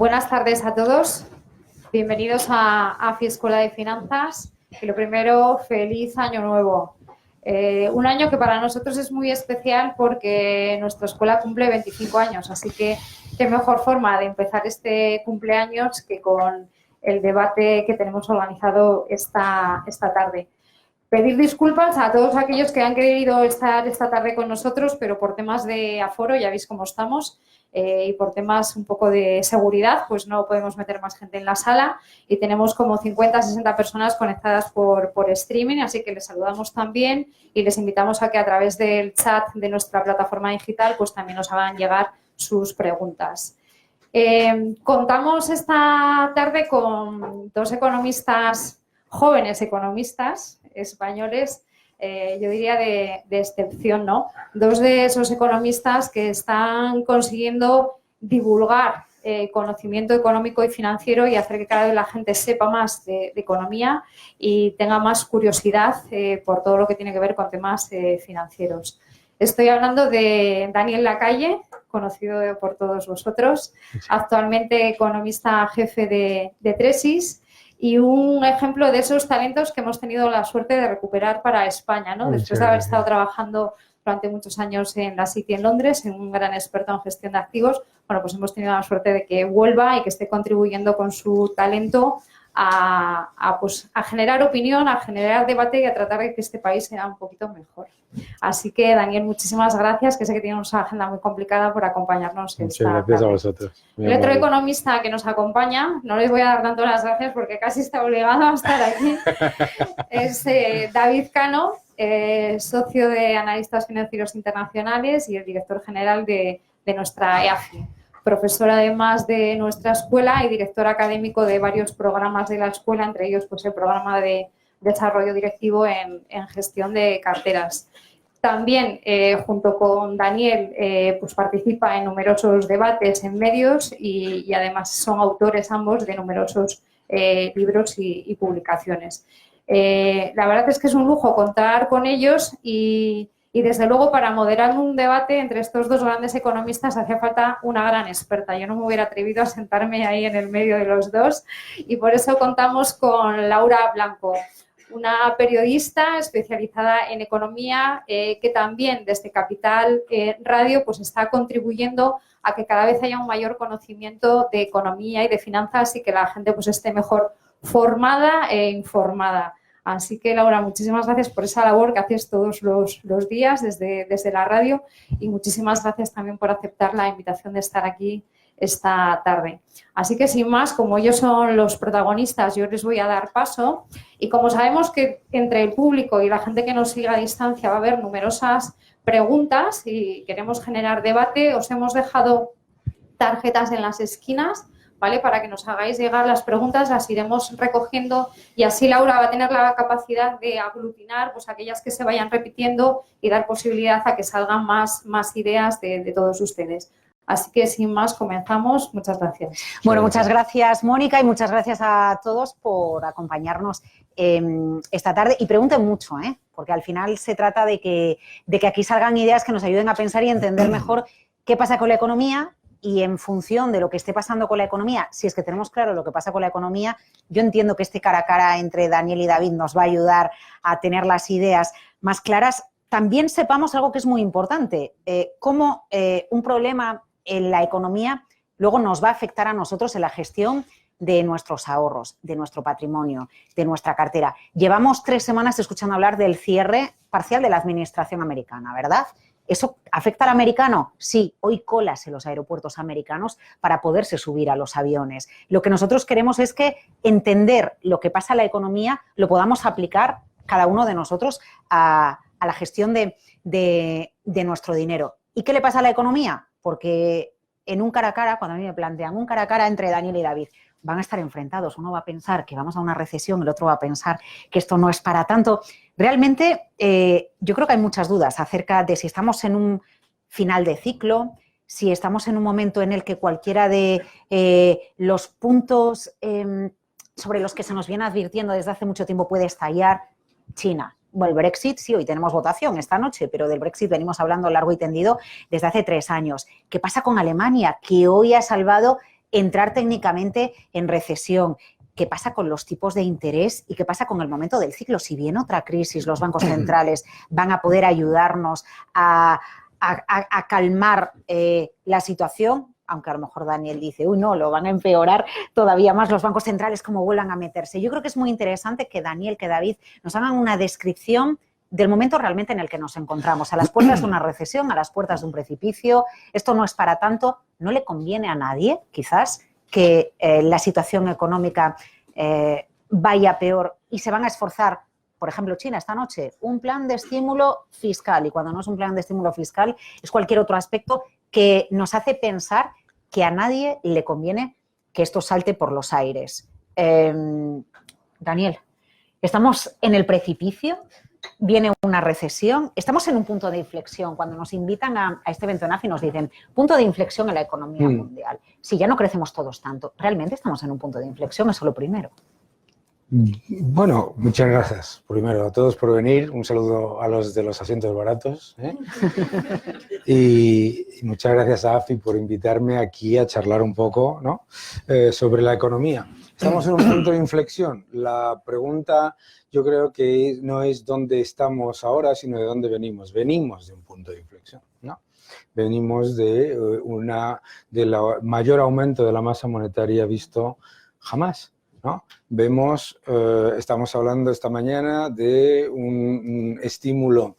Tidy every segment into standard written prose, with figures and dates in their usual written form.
Buenas tardes a todos. Bienvenidos a AFI Escuela de Finanzas. Y lo primero, feliz año nuevo. Un año que para nosotros es muy especial porque nuestra escuela cumple 25 años, así que qué mejor forma de empezar este cumpleaños que con el debate que tenemos organizado esta tarde. Pedir disculpas a todos aquellos que han querido estar esta tarde con nosotros, pero por temas de aforo, ya veis cómo estamos, y por temas un poco de seguridad, pues no podemos meter más gente en la sala y tenemos como 50, 60 personas conectadas por streaming, así que les saludamos también y les invitamos a que a través del chat de nuestra plataforma digital pues también nos hagan llegar sus preguntas. Contamos esta tarde con dos economistas, jóvenes economistas españoles, yo diría de excepción, ¿no? Dos de esos economistas que están consiguiendo divulgar conocimiento económico y financiero y hacer que cada vez la gente sepa más de economía y tenga más curiosidad por todo lo que tiene que ver con temas financieros. Estoy hablando de Daniel Lacalle, conocido por todos vosotros, actualmente economista jefe de Tresis, y un ejemplo de esos talentos que hemos tenido la suerte de recuperar para España, ¿no? Después de haber estado trabajando durante muchos años en la City en Londres, en un gran experto en gestión de activos, bueno, pues hemos tenido la suerte de que vuelva y que esté contribuyendo con su talento a generar opinión, a generar debate y a tratar de que este país sea un poquito mejor. Así que, Daniel, muchísimas gracias, que sé que tienes una agenda muy complicada por acompañarnos. Muchas gracias a vosotros. El otro economista que nos acompaña, no les voy a dar tanto las gracias porque casi está obligado a estar aquí, es David Cano, socio de Analistas Financieros Internacionales y el director general de nuestra EAFI. Profesor además de nuestra escuela y director académico de varios programas de la escuela, entre ellos pues el programa de desarrollo directivo en gestión de carteras. También, junto con Daniel, pues participa en numerosos debates en medios y además son autores ambos de numerosos libros y publicaciones. La verdad es que es un lujo contar con ellos y desde luego para moderar un debate entre estos dos grandes economistas hacía falta una gran experta. Yo no me hubiera atrevido a sentarme ahí en el medio de los dos y por eso contamos con Laura Blanco, una periodista especializada en economía que también desde Capital Radio pues está contribuyendo a que cada vez haya un mayor conocimiento de economía y de finanzas y que la gente pues esté mejor formada e informada. Así que, Laura, muchísimas gracias por esa labor que haces todos los días desde la radio y muchísimas gracias también por aceptar la invitación de estar aquí esta tarde. Así que, sin más, como ellos son los protagonistas, yo les voy a dar paso y como sabemos que entre el público y la gente que nos siga a distancia va a haber numerosas preguntas y queremos generar debate, os hemos dejado tarjetas en las esquinas, ¿vale? Para que nos hagáis llegar las preguntas, las iremos recogiendo y así Laura va a tener la capacidad de aglutinar pues, aquellas que se vayan repitiendo y dar posibilidad a que salgan más ideas de todos ustedes. Así que, sin más, comenzamos. Muchas gracias. Bueno, muchas gracias, Mónica, y muchas gracias a todos por acompañarnos esta tarde. Y pregunten mucho, porque al final se trata de que aquí salgan ideas que nos ayuden a pensar y entender mejor qué pasa con la economía. Y en función de lo que esté pasando con la economía, si es que tenemos claro lo que pasa con la economía, yo entiendo que este cara a cara entre Daniel y David nos va a ayudar a tener las ideas más claras. También sepamos algo que es muy importante, cómo un problema en la economía luego nos va a afectar a nosotros en la gestión de nuestros ahorros, de nuestro patrimonio, de nuestra cartera. Llevamos 3 semanas escuchando hablar del cierre parcial de la administración americana, ¿verdad? ¿Eso afecta al americano? Sí, hoy colas en los aeropuertos americanos para poderse subir a los aviones. Lo que nosotros queremos es que entender lo que pasa en la economía lo podamos aplicar cada uno de nosotros a la gestión de nuestro dinero. ¿Y qué le pasa a la economía? Porque en un cara a cara, cuando a mí me plantean un cara a cara entre Daniel y David, van a estar enfrentados. Uno va a pensar que vamos a una recesión, el otro va a pensar que esto no es para tanto. Realmente yo creo que hay muchas dudas acerca de si estamos en un final de ciclo, si estamos en un momento en el que cualquiera de los puntos sobre los que se nos viene advirtiendo desde hace mucho tiempo puede estallar. China. Bueno, el Brexit, sí, hoy tenemos votación esta noche, pero del Brexit venimos hablando largo y tendido desde hace 3 años. ¿Qué pasa con Alemania? Que hoy ha salvado entrar técnicamente en recesión. ¿Qué pasa con los tipos de interés y qué pasa con el momento del ciclo? Si viene otra crisis, los bancos centrales van a poder ayudarnos a calmar la situación, aunque a lo mejor Daniel dice, uy, no, lo van a empeorar todavía más los bancos centrales como vuelvan a meterse. Yo creo que es muy interesante que Daniel, que David nos hagan una descripción del momento realmente en el que nos encontramos, a las puertas de una recesión, a las puertas de un precipicio. Esto no es para tanto, no le conviene a nadie, quizás, que la situación económica vaya peor y se van a esforzar. Por ejemplo, China esta noche, un plan de estímulo fiscal, y cuando no es un plan de estímulo fiscal es cualquier otro aspecto que nos hace pensar que a nadie le conviene que esto salte por los aires. Daniel, ¿estamos en el precipicio? ¿Viene una recesión? ¿Estamos en un punto de inflexión? Cuando nos invitan a este evento NAF y nos dicen punto de inflexión en la economía mundial. Si ya no crecemos todos tanto, ¿realmente estamos en un punto de inflexión? Eso es lo primero. Bueno, muchas gracias primero a todos por venir. Un saludo a los de los asientos baratos. Y muchas gracias a AFI por invitarme aquí a charlar un poco, ¿no? Sobre la economía. Estamos en un punto de inflexión. La pregunta yo creo que no es dónde estamos ahora, sino de dónde venimos. Venimos de un punto de inflexión, ¿no? Venimos de la mayor aumento de la masa monetaria visto jamás, ¿no? Vemos, estamos hablando esta mañana de un estímulo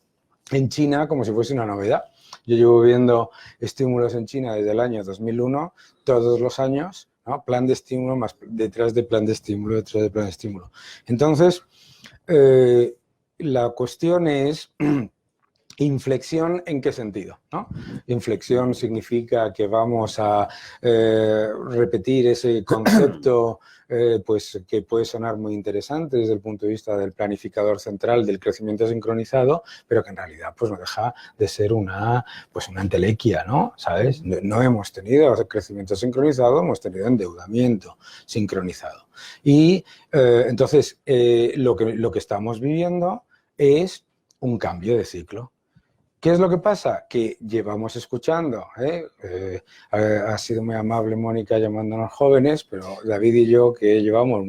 en China como si fuese una novedad. Yo llevo viendo estímulos en China desde el año 2001, todos los años, ¿no? Plan de estímulo más detrás de plan de estímulo, detrás de plan de estímulo. Entonces, la cuestión es inflexión, ¿en qué sentido? ¿No? Inflexión significa que vamos a repetir ese concepto pues, que puede sonar muy interesante desde el punto de vista del planificador central del crecimiento sincronizado, pero que en realidad pues, no deja de ser una entelequia, ¿no? ¿Sabes? No hemos tenido crecimiento sincronizado, hemos tenido endeudamiento sincronizado. Y entonces lo que estamos viviendo es un cambio de ciclo. ¿Qué es lo que pasa? Que llevamos escuchando, ha sido muy amable Mónica llamándonos jóvenes, pero David y yo que llevamos,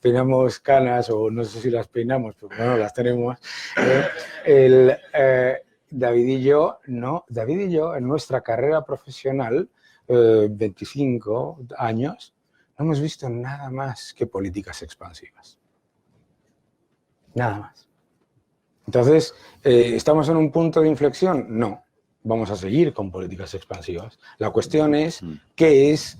peinamos canas o no sé si las peinamos, pero bueno, las tenemos. David y yo en nuestra carrera profesional, 25 años, no hemos visto nada más que políticas expansivas. Nada más. Entonces, ¿estamos en un punto de inflexión? No, vamos a seguir con políticas expansivas. La cuestión es, ¿qué es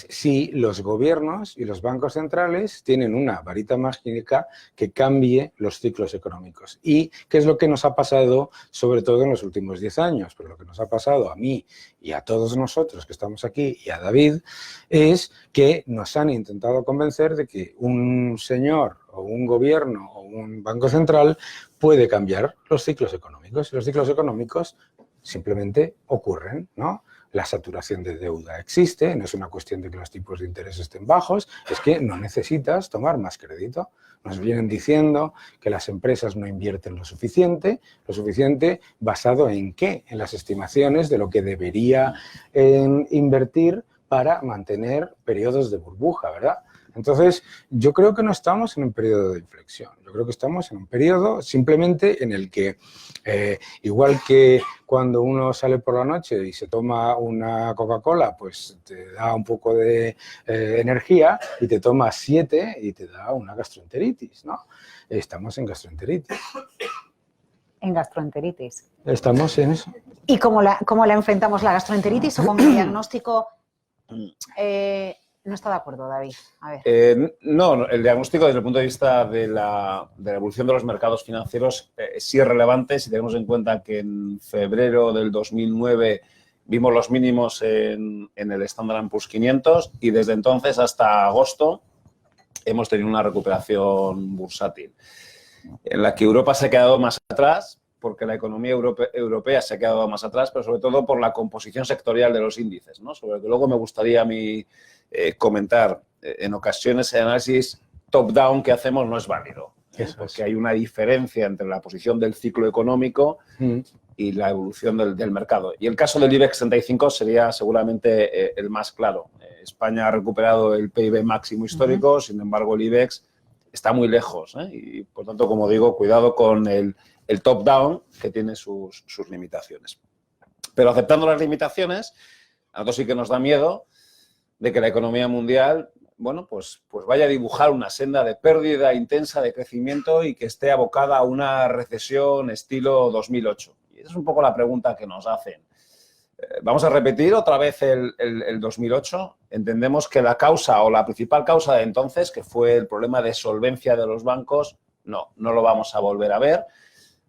si los gobiernos y los bancos centrales tienen una varita mágica que cambie los ciclos económicos? ¿Y qué es lo que nos ha pasado, sobre todo en los últimos 10 años? Pero lo que nos ha pasado a mí y a todos nosotros que estamos aquí y a David es que nos han intentado convencer de que un señor o un gobierno o un banco central puede cambiar los ciclos económicos. Y los ciclos económicos simplemente ocurren, ¿no? La saturación de deuda existe, no es una cuestión de que los tipos de interés estén bajos, es que no necesitas tomar más crédito. Nos vienen diciendo que las empresas no invierten lo suficiente basado en ¿qué? En las estimaciones de lo que debería invertir para mantener periodos de burbuja, ¿verdad? Entonces, yo creo que no estamos en un periodo de inflexión. Yo creo que estamos en un periodo simplemente en el que, igual que cuando uno sale por la noche y se toma una Coca-Cola, pues te da un poco de energía y te tomas 7 y te da una gastroenteritis, ¿no? Estamos en gastroenteritis. En gastroenteritis. Estamos en eso. ¿Y cómo la enfrentamos la gastroenteritis o con el diagnóstico? No está de acuerdo, David. A ver. No, el diagnóstico desde el punto de vista de la evolución de los mercados financieros sí es relevante si tenemos en cuenta que en febrero del 2009 vimos los mínimos en el Standard & Poor's 500 y desde entonces hasta agosto hemos tenido una recuperación bursátil en la que Europa se ha quedado más atrás porque la economía europea se ha quedado más atrás, pero sobre todo por la composición sectorial de los índices, ¿no? Sobre lo que luego me gustaría a mí comentar. En ocasiones el análisis top-down que hacemos no es válido, porque hay una diferencia entre la posición del ciclo económico y la evolución del mercado. Y el caso del IBEX 35 sería seguramente el más claro. España ha recuperado el PIB máximo histórico, sin embargo el IBEX está muy lejos, ¿eh? Y por tanto, como digo, cuidado con el top-down, que tiene sus limitaciones. Pero aceptando las limitaciones, a nosotros sí que nos da miedo de que la economía mundial, bueno, pues vaya a dibujar una senda de pérdida intensa de crecimiento y que esté abocada a una recesión estilo 2008. Y esa es un poco la pregunta que nos hacen. Vamos a repetir otra vez el 2008. Entendemos que la causa o la principal causa de entonces, que fue el problema de solvencia de los bancos, no lo vamos a volver a ver,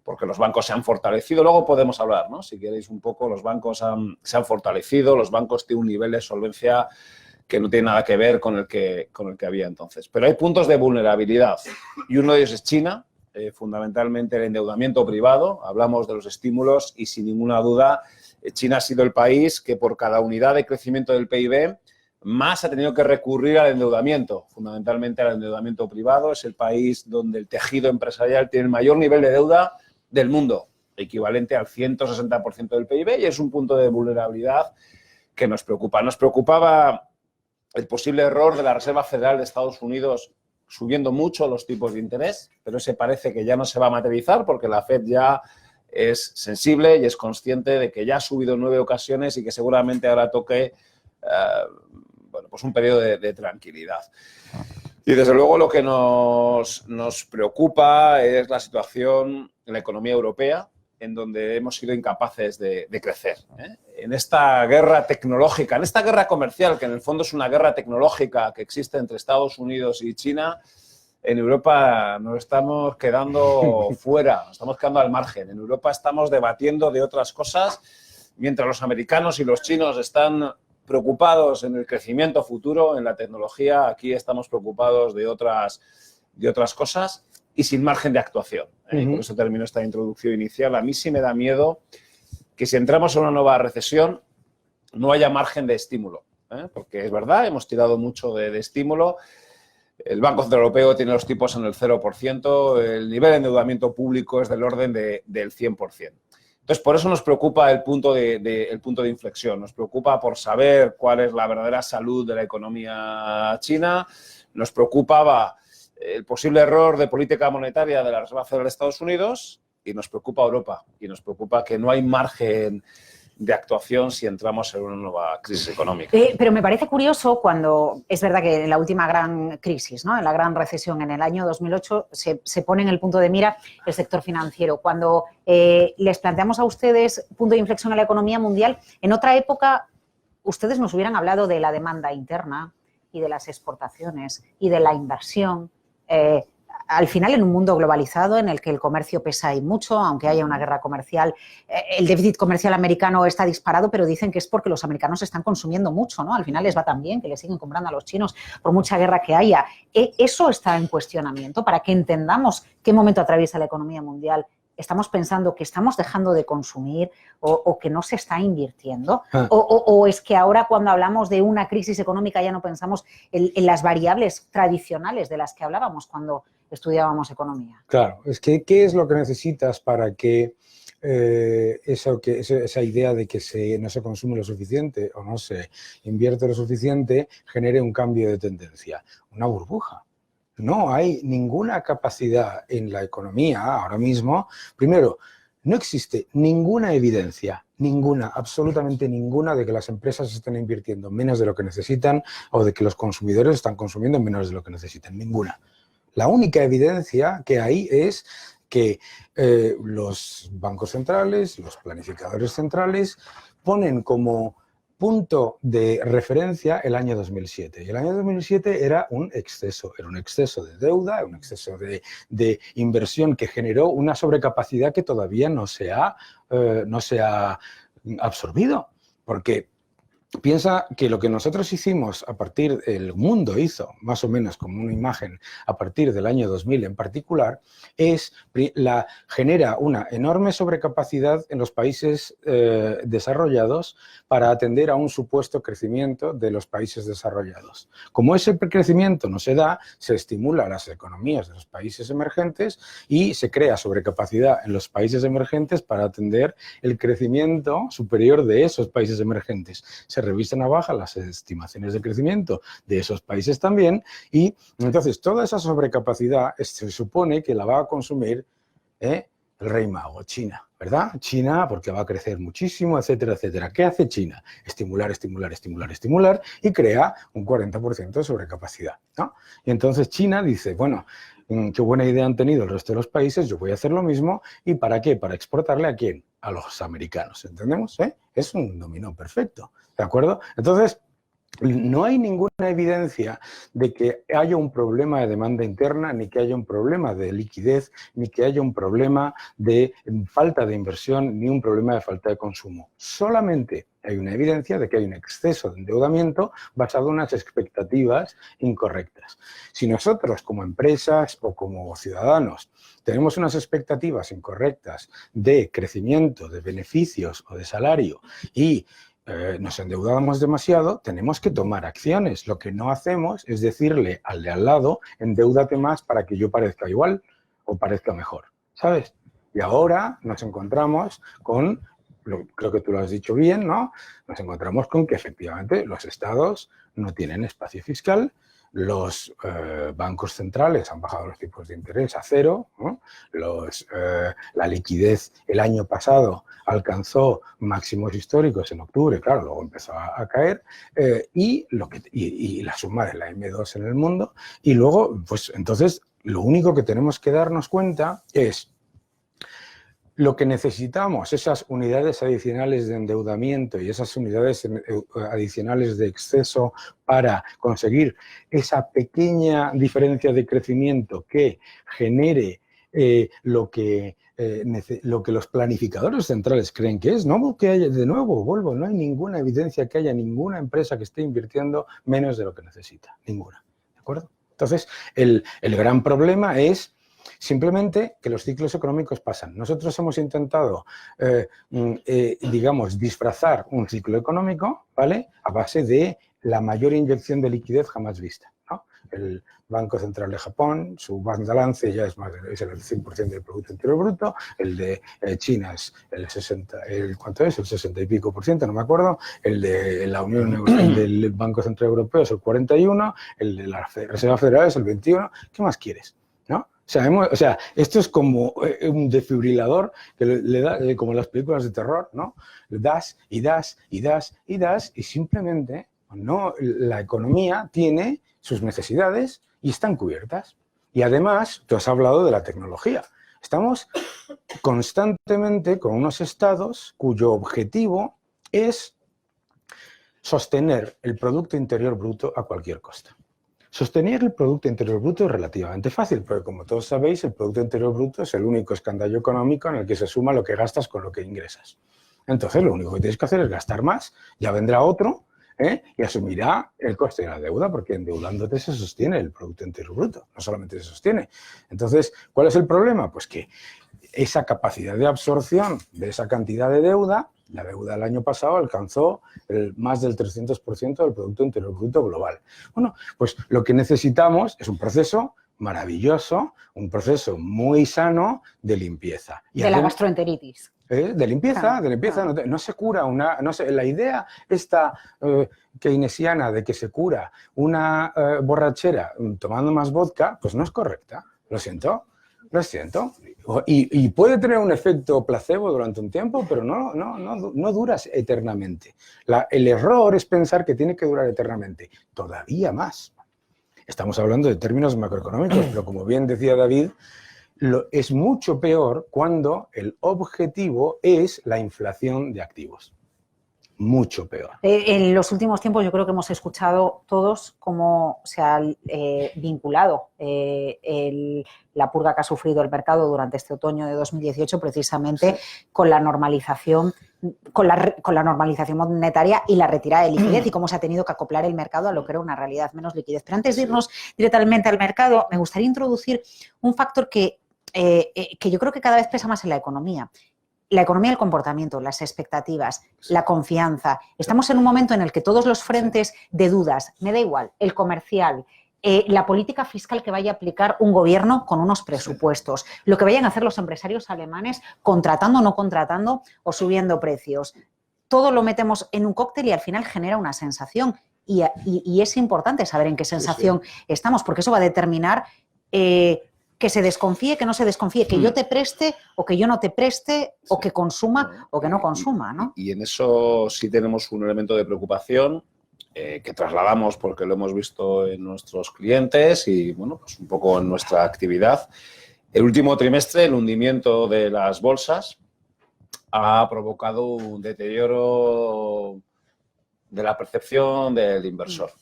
porque los bancos se han fortalecido. Luego podemos hablar, ¿no? Si queréis un poco, los bancos se han fortalecido, los bancos tienen un nivel de solvencia que no tiene nada que ver con el que había entonces. Pero hay puntos de vulnerabilidad y uno de ellos es China, fundamentalmente el endeudamiento privado. Hablamos de los estímulos y sin ninguna duda China ha sido el país que por cada unidad de crecimiento del PIB más ha tenido que recurrir al endeudamiento, fundamentalmente al endeudamiento privado. Es el país donde el tejido empresarial tiene el mayor nivel de deuda del mundo, equivalente al 160% del PIB, y es un punto de vulnerabilidad que nos preocupa. Nos preocupaba el posible error de la Reserva Federal de Estados Unidos subiendo mucho los tipos de interés, pero ese parece que ya no se va a materializar porque la Fed ya es sensible y es consciente de que ya ha subido en 9 ocasiones y que seguramente ahora toque bueno, pues un periodo de tranquilidad. Y desde luego lo que nos preocupa es la situación en la economía europea, en donde hemos sido incapaces de crecer, ¿eh? En esta guerra tecnológica, en esta guerra comercial, que en el fondo es una guerra tecnológica que existe entre Estados Unidos y China, en Europa nos estamos quedando fuera, nos estamos quedando al margen. En Europa estamos debatiendo de otras cosas, mientras los americanos y los chinos están preocupados en el crecimiento futuro, en la tecnología, aquí estamos preocupados de otras cosas y sin margen de actuación. Por eso termino esta introducción inicial. A mí sí me da miedo que si entramos en una nueva recesión no haya margen de estímulo, porque es verdad, hemos tirado mucho de estímulo. El Banco Central Europeo tiene los tipos en el 0%, el nivel de endeudamiento público es del orden del 100%. Entonces, por eso nos preocupa el punto de inflexión. Nos preocupa por saber cuál es la verdadera salud de la economía china. Nos preocupaba el posible error de política monetaria de la Reserva Federal de Estados Unidos y nos preocupa Europa. Y nos preocupa que no hay margen de actuación si entramos en una nueva crisis económica. Pero me parece curioso cuando, es verdad que en la última gran crisis, ¿no? En la gran recesión en el año 2008, se pone en el punto de mira el sector financiero. Cuando les planteamos a ustedes punto de inflexión en la economía mundial, en otra época ustedes nos hubieran hablado de la demanda interna y de las exportaciones y de la inversión. Al final, en un mundo globalizado en el que el comercio pesa y mucho, aunque haya una guerra comercial, el déficit comercial americano está disparado, pero dicen que es porque los americanos están consumiendo mucho, ¿no? Al final les va tan bien que le siguen comprando a los chinos por mucha guerra que haya. Eso está en cuestionamiento para que entendamos qué momento atraviesa la economía mundial. ¿Estamos pensando que estamos dejando de consumir o que no se está invirtiendo? ¿O es que ahora cuando hablamos de una crisis económica ya no pensamos en las variables tradicionales de las que hablábamos cuando estudiábamos economía? Claro, es que ¿qué es lo que necesitas para que esa idea de que no se consume lo suficiente o no se invierte lo suficiente genere un cambio de tendencia? Una burbuja. No hay ninguna capacidad en la economía ahora mismo. Primero, no existe ninguna evidencia, absolutamente ninguna, de que las empresas estén invirtiendo menos de lo que necesitan o de que los consumidores están consumiendo menos de lo que necesitan. Ninguna. La única evidencia que hay es que los bancos centrales, los planificadores centrales, ponen como punto de referencia el año 2007. Y el año 2007 era un exceso de deuda, un exceso de inversión que generó una sobrecapacidad que todavía no se ha absorbido. Porque Piensa que lo que nosotros hicimos a partir, el mundo hizo más o menos como una imagen a partir del año 2000 en particular, genera una enorme sobrecapacidad en los países desarrollados para atender a un supuesto crecimiento de los países desarrollados. Como ese crecimiento no se da, se estimula las economías de los países emergentes y se crea sobrecapacidad en los países emergentes para atender el crecimiento superior de esos países emergentes. Se revisan a baja las estimaciones de crecimiento de esos países también y entonces toda esa sobrecapacidad se supone que la va a consumir el rey mago, China, ¿verdad? China porque va a crecer muchísimo, etcétera, etcétera. ¿Qué hace China? Estimular, estimular, estimular, estimular y crea un 40% de sobrecapacidad, ¿no? Y entonces China dice, bueno, qué buena idea han tenido el resto de los países, yo voy a hacer lo mismo. ¿Y para qué? Para exportarle ¿a quién? A los americanos, ¿entendemos? Es un dominó perfecto, ¿de acuerdo? Entonces, no hay ninguna evidencia de que haya un problema de demanda interna, ni que haya un problema de liquidez, ni que haya un problema de falta de inversión, ni un problema de falta de consumo. Solamente hay una evidencia de que hay un exceso de endeudamiento basado en unas expectativas incorrectas. Si nosotros como empresas o como ciudadanos tenemos unas expectativas incorrectas de crecimiento, de beneficios o de salario y nos endeudamos demasiado, tenemos que tomar acciones. Lo que no hacemos es decirle al de al lado, endeúdate más para que yo parezca igual o parezca mejor, ¿sabes? Y ahora nos encontramos con, creo que tú lo has dicho bien, ¿no? Nos encontramos con que efectivamente los estados no tienen espacio fiscal, los bancos centrales han bajado los tipos de interés a cero, ¿no? La liquidez el año pasado alcanzó máximos históricos en octubre, claro, luego empezó a caer, y la suma de la M2 en el mundo, y luego, pues entonces, lo único que tenemos que darnos cuenta es lo que necesitamos, esas unidades adicionales de endeudamiento y esas unidades adicionales de exceso para conseguir esa pequeña diferencia de crecimiento que genere lo que los planificadores centrales creen que es, no que haya, de nuevo, vuelvo, no hay ninguna evidencia que haya ninguna empresa que esté invirtiendo menos de lo que necesita, ninguna, ¿de acuerdo? Entonces, el gran problema es simplemente que los ciclos económicos pasan. Nosotros hemos intentado, digamos, disfrazar un ciclo económico, ¿vale?, a base de la mayor inyección de liquidez jamás vista, ¿no? El Banco Central de Japón, su balance ya es el 100% del Producto Interior Bruto, el de China es el 60, ¿cuánto es? El 60 y pico por ciento, no me acuerdo, el de la Unión Europea, del Banco Central Europeo es el 41, el de la Reserva Federal es el 21, ¿qué más quieres? ¿No? O sea, esto es como un desfibrilador que le da, como en las películas de terror, ¿no? Le das y das y das y das y simplemente no, la economía tiene sus necesidades y están cubiertas. Y además, tú has hablado de la tecnología. Estamos constantemente con unos estados cuyo objetivo es sostener el Producto Interior Bruto a cualquier costa. Sostener el Producto Interior Bruto es relativamente fácil, porque como todos sabéis, el Producto Interior Bruto es el único escandallo económico en el que se suma lo que gastas con lo que ingresas. Entonces, lo único que tienes que hacer es gastar más, ya vendrá otro, y asumirá el coste de la deuda, porque endeudándote se sostiene el Producto Interior Bruto, no solamente se sostiene. Entonces, ¿cuál es el problema? Pues que esa capacidad de absorción de esa cantidad de deuda, la deuda del año pasado alcanzó más del 300% del Producto Interior Bruto global. Bueno, pues lo que necesitamos es un proceso maravilloso, un proceso muy sano de limpieza. Y de la gastroenteritis. De limpieza, no se cura la idea esta keynesiana de que se cura una borrachera tomando más vodka, pues no es correcta, lo siento. Y puede tener un efecto placebo durante un tiempo, pero no duras eternamente. El error es pensar que tiene que durar eternamente, todavía más. Estamos hablando de términos macroeconómicos, pero como bien decía David, es mucho peor cuando el objetivo es la inflación de activos. mucho peor. En los últimos tiempos yo creo que hemos escuchado todos cómo se ha vinculado la purga que ha sufrido el mercado durante este otoño de 2018 precisamente con la normalización monetaria y la retirada de liquidez y cómo se ha tenido que acoplar el mercado a lo que era una realidad menos liquidez. Pero antes de irnos directamente al mercado, me gustaría introducir un factor que yo creo que cada vez pesa más en la economía. La economía del comportamiento, las expectativas, la confianza. Estamos en un momento en el que todos los frentes de dudas, me da igual, el comercial, la política fiscal que vaya a aplicar un gobierno con unos presupuestos, lo que vayan a hacer los empresarios alemanes contratando o no contratando o subiendo precios. Todo lo metemos en un cóctel y al final genera una sensación. Y es importante saber en qué sensación estamos, porque eso va a determinar que se desconfíe, que no se desconfíe, que yo te preste o que yo no te preste, o que consuma o que no consuma, ¿no? Y en eso sí tenemos un elemento de preocupación que trasladamos porque lo hemos visto en nuestros clientes y, bueno, pues un poco en nuestra actividad. El último trimestre, el hundimiento de las bolsas ha provocado un deterioro de la percepción del inversor.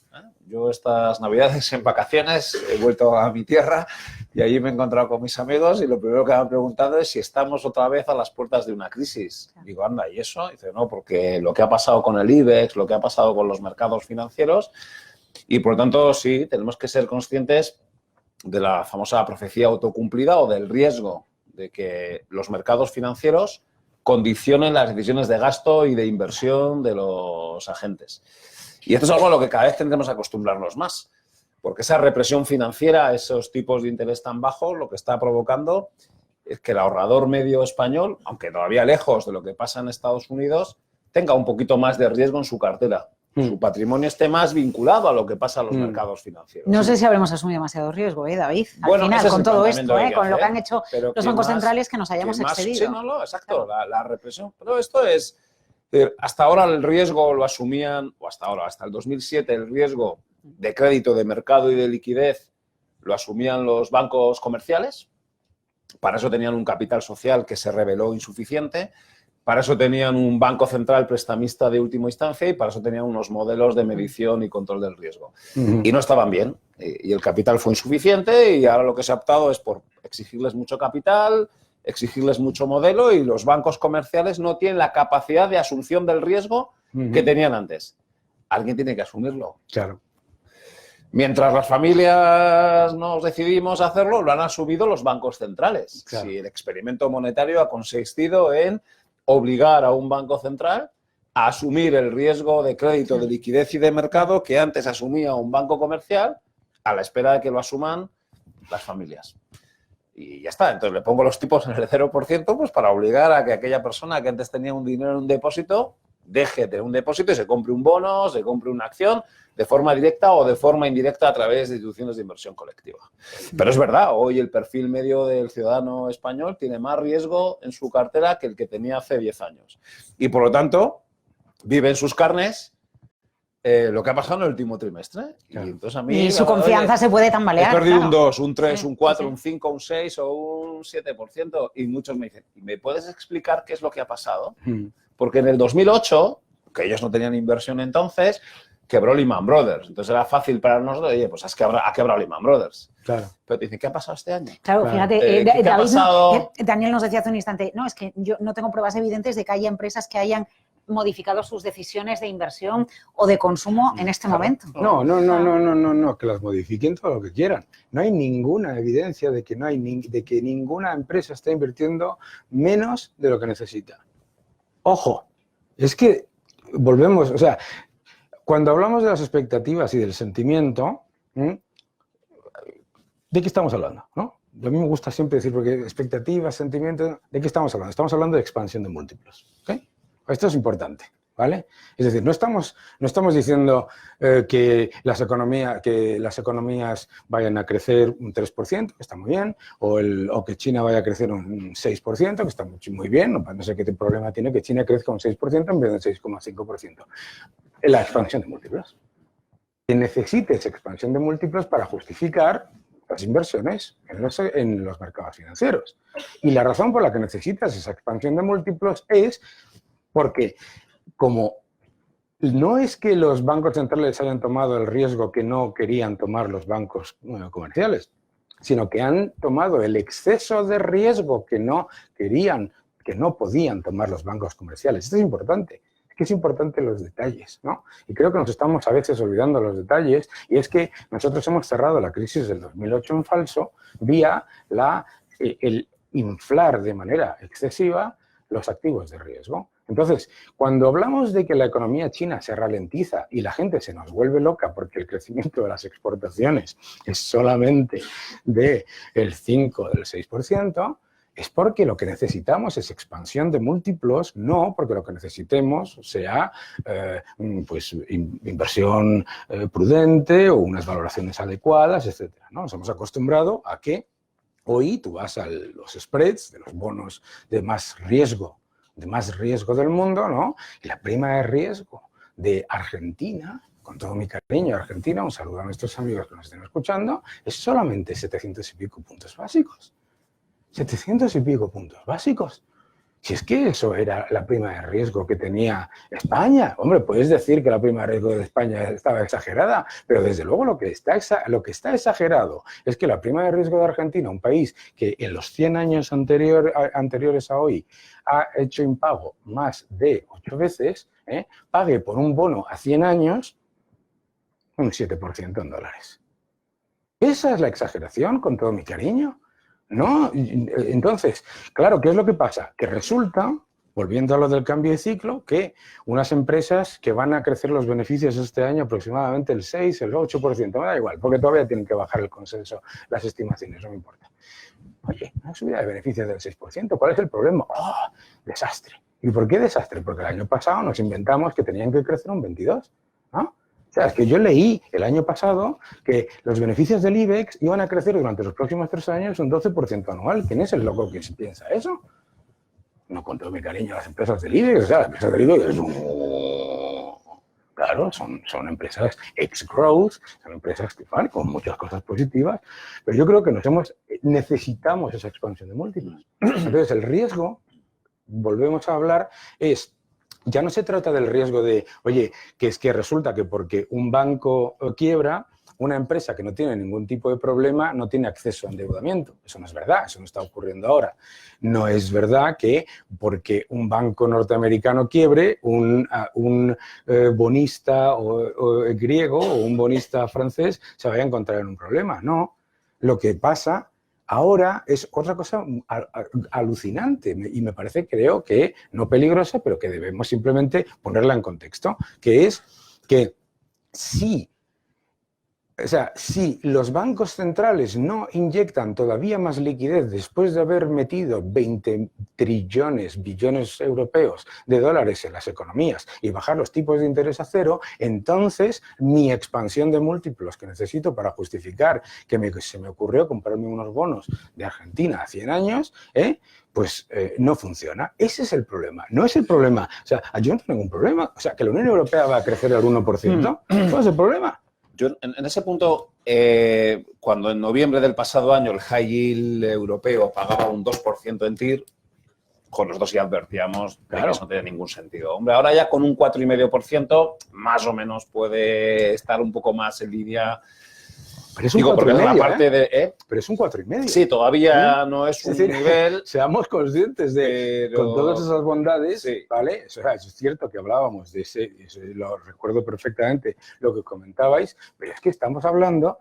Yo estas Navidades en vacaciones he vuelto a mi tierra y allí me he encontrado con mis amigos y lo primero que me han preguntado es si estamos otra vez a las puertas de una crisis. Digo, anda, ¿y eso? Y dice, no, porque lo que ha pasado con el IBEX, lo que ha pasado con los mercados financieros y, por lo tanto, sí, tenemos que ser conscientes de la famosa profecía autocumplida o del riesgo de que los mercados financieros condicionen las decisiones de gasto y de inversión de los agentes. Y esto es algo a lo que cada vez tendremos que acostumbrarnos más, porque esa represión financiera, esos tipos de interés tan bajos, lo que está provocando es que el ahorrador medio español, aunque todavía lejos de lo que pasa en Estados Unidos, tenga un poquito más de riesgo en su cartera. Su patrimonio esté más vinculado a lo que pasa en los mercados financieros. No sé si habremos asumido demasiado riesgo, David. Al final, con todo esto, con lo que han hecho los bancos centrales, que nos hayamos excedido. Sí, no, exacto, la represión. Pero esto es... Hasta ahora el riesgo lo asumían, o hasta el 2007, el riesgo de crédito, de mercado y de liquidez lo asumían los bancos comerciales. Para eso tenían un capital social que se reveló insuficiente. Para eso tenían un banco central prestamista de última instancia y para eso tenían unos modelos de medición y control del riesgo. Y no estaban bien. Y el capital fue insuficiente y ahora lo que se ha optado es por exigirles mucho capital, exigirles mucho modelo y los bancos comerciales no tienen la capacidad de asunción del riesgo que tenían antes. Alguien tiene que asumirlo. Claro. Mientras las familias nos decidimos hacerlo, lo han asumido los bancos centrales. Claro. Si el experimento monetario ha consistido en obligar a un banco central a asumir el riesgo de crédito, de liquidez y de mercado que antes asumía un banco comercial a la espera de que lo asuman las familias. Y ya está. Entonces le pongo los tipos en el 0% pues para obligar a que aquella persona que antes tenía un dinero en un depósito deje de un depósito y se compre un bono, se compre una acción de forma directa o de forma indirecta a través de instituciones de inversión colectiva. Pero es verdad, hoy el perfil medio del ciudadano español tiene más riesgo en su cartera que el que tenía hace 10 años. Y por lo tanto, vive en sus carnes lo que ha pasado en el último trimestre. Claro. Y, entonces a mí, Y su confianza se puede tambalear. he perdido claro. un 2, un 3, Sí, un 4, sí. un 5, un 6 o un 7%. Y muchos me dicen, ¿me puedes explicar qué es lo que ha pasado? Porque en el 2008, que ellos no tenían inversión entonces, quebró Lehman Brothers. Entonces era fácil para nosotros, oye, pues es que ha quebrado Lehman Brothers. Claro. Pero te dicen, ¿qué ha pasado este año? Claro, Claro. fíjate, ¿qué ha David, pasado? Daniel nos decía hace un instante, no, es que yo no tengo pruebas evidentes de que haya empresas que hayan modificado sus decisiones de inversión o de consumo en este momento. No, que las modifiquen todo lo que quieran. No hay ninguna evidencia de que de que ninguna empresa está invirtiendo menos de lo que necesita. Ojo, es que volvemos, o sea, cuando hablamos de las expectativas y del sentimiento, ¿de qué estamos hablando? ¿No? A mí me gusta siempre decir, porque expectativas, sentimiento, ¿de qué estamos hablando? Estamos hablando de expansión de múltiplos. ¿Okay? Esto es importante, ¿vale? Es decir, no estamos diciendo que las economías vayan a crecer un 3%, que está muy bien, o que China vaya a crecer un 6%, que está muy bien, no sé qué problema tiene que China crezca un 6% en vez del 6,5%. La expansión de múltiplos. Que necesites expansión de múltiplos para justificar las inversiones en los mercados financieros. Y la razón por la que necesitas esa expansión de múltiplos es porque como no es que los bancos centrales hayan tomado el riesgo que no querían tomar los bancos comerciales, sino que han tomado el exceso de riesgo que no querían, que no podían tomar los bancos comerciales. Esto es importante. Es importante los detalles, ¿no? Y creo que nos estamos a veces olvidando los detalles, y es que nosotros hemos cerrado la crisis del 2008 en falso vía el inflar de manera excesiva los activos de riesgo. Entonces, cuando hablamos de que la economía china se ralentiza y la gente se nos vuelve loca porque el crecimiento de las exportaciones es solamente del 5 o del 6%, es porque lo que necesitamos es expansión de múltiplos, no porque lo que necesitemos sea pues, inversión prudente o unas valoraciones adecuadas, etc. ¿No? Nos hemos acostumbrado a que hoy tú vas a los spreads de los bonos de más riesgo del mundo, ¿no? Y la prima de riesgo de Argentina, con todo mi cariño a Argentina, un saludo a nuestros amigos que nos estén escuchando, es solamente 700 y pico puntos básicos. 700 y pico puntos básicos. Si es que eso era la prima de riesgo que tenía España. Hombre, puedes decir que la prima de riesgo de España estaba exagerada, pero desde luego lo que está exagerado es que la prima de riesgo de Argentina, un país que en los 100 años anteriores a hoy ha hecho impago más de 8 veces, pague por un bono a 100 años un 7% en dólares. Esa es la exageración, con todo mi cariño. ¿No? Entonces, claro, ¿qué es lo que pasa? Que resulta, volviendo a lo del cambio de ciclo, que unas empresas que van a crecer los beneficios este año aproximadamente el 6, el 8%, me da igual, porque todavía tienen que bajar el consenso, las estimaciones, no me importa. Oye, una subida de beneficios del 6%, ¿cuál es el problema? ¡Oh, desastre! ¿Y por qué desastre? Porque el año pasado nos inventamos que tenían que crecer un 22%, ¿no? O sea, es que yo leí el año pasado que los beneficios del IBEX iban a crecer durante los próximos 3 años un 12% anual. ¿Quién es el loco que piensa eso? No, con todo mi cariño, las empresas del IBEX. O sea, las empresas del IBEX claro, son empresas ex-growth, son empresas que van con muchas cosas positivas, pero yo creo que necesitamos esa expansión de múltiplos. Entonces, el riesgo, volvemos a hablar, ya no se trata del riesgo de, oye, que es que resulta que porque un banco quiebra, una empresa que no tiene ningún tipo de problema no tiene acceso a endeudamiento. Eso no es verdad, eso no está ocurriendo ahora. No es verdad que porque un banco norteamericano quiebre, un bonista griego o un bonista francés se vaya a encontrar en un problema. No, lo que pasa ahora es otra cosa alucinante y me parece, creo que no peligrosa, pero que debemos simplemente ponerla en contexto, que es que si los bancos centrales no inyectan todavía más liquidez después de haber metido 20 billones europeos de dólares en las economías y bajar los tipos de interés a cero, entonces mi expansión de múltiplos que necesito para justificar que se me ocurrió comprarme unos bonos de Argentina a 100 años, pues no funciona. Ese es el problema. No es el problema. O sea, yo no tengo ningún problema. O sea, que la Unión Europea va a crecer al 1%. ¿Cuál es el problema? Yo, en ese punto, cuando en noviembre del pasado año el high yield europeo pagaba un 2% en TIR, con los dos ya advertíamos de que eso no tenía ningún sentido. Hombre, ahora ya con un 4,5% más o menos puede estar un poco más en línea. Pero es un 4,5%, pero es un 4,5%. Sí, todavía no es un nivel. Seamos conscientes de, con todas esas bondades, sí. ¿Vale? O sea, es cierto que hablábamos de ese, lo recuerdo perfectamente lo que comentabais, pero es que estamos hablando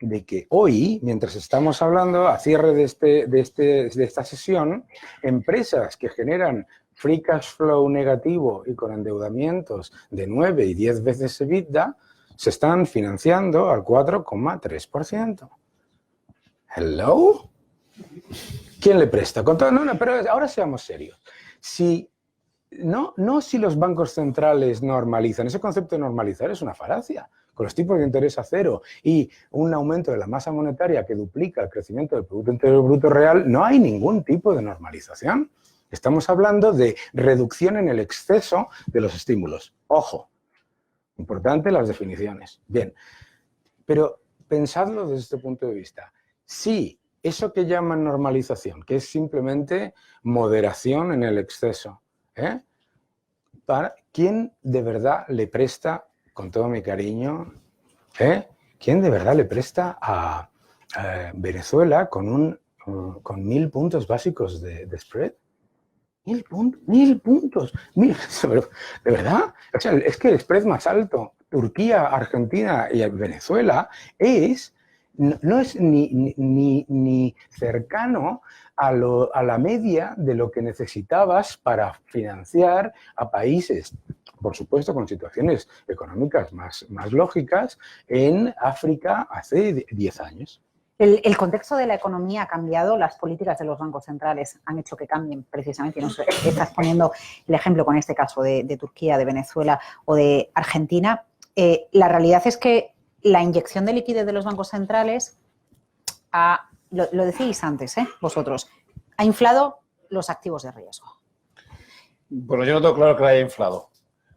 de que hoy, mientras estamos hablando, a cierre de esta sesión, empresas que generan free cash flow negativo y con endeudamientos de 9 y 10 veces EBITDA, se están financiando al 4,3%. ¿Hello? ¿Quién le presta? No, pero ahora seamos serios. No si los bancos centrales normalizan. Ese concepto de normalizar es una falacia. Con los tipos de interés a cero y un aumento de la masa monetaria que duplica el crecimiento del Producto Interior Bruto real, no hay ningún tipo de normalización. Estamos hablando de reducción en el exceso de los estímulos. Ojo. Importante las definiciones. Bien, pero pensadlo desde este punto de vista. Si eso que llaman normalización, que es simplemente moderación en el exceso, ¿quién de verdad le presta, con todo mi cariño, quién de verdad le presta a Venezuela con 1000 puntos básicos de spread? 1000 puntos. ¿De verdad? O sea, es que el spread más alto, Turquía, Argentina y Venezuela, no es ni cercano a la media de lo que necesitabas para financiar a países, por supuesto con situaciones económicas más lógicas, en África hace 10 años. El contexto de la economía ha cambiado, las políticas de los bancos centrales han hecho que cambien precisamente. Nos estás poniendo el ejemplo con este caso de Turquía, de Venezuela o de Argentina. La realidad es que la inyección de liquidez de los bancos centrales, lo decíais antes, vosotros, ha inflado los activos de riesgo. Bueno, yo no tengo claro que la haya inflado.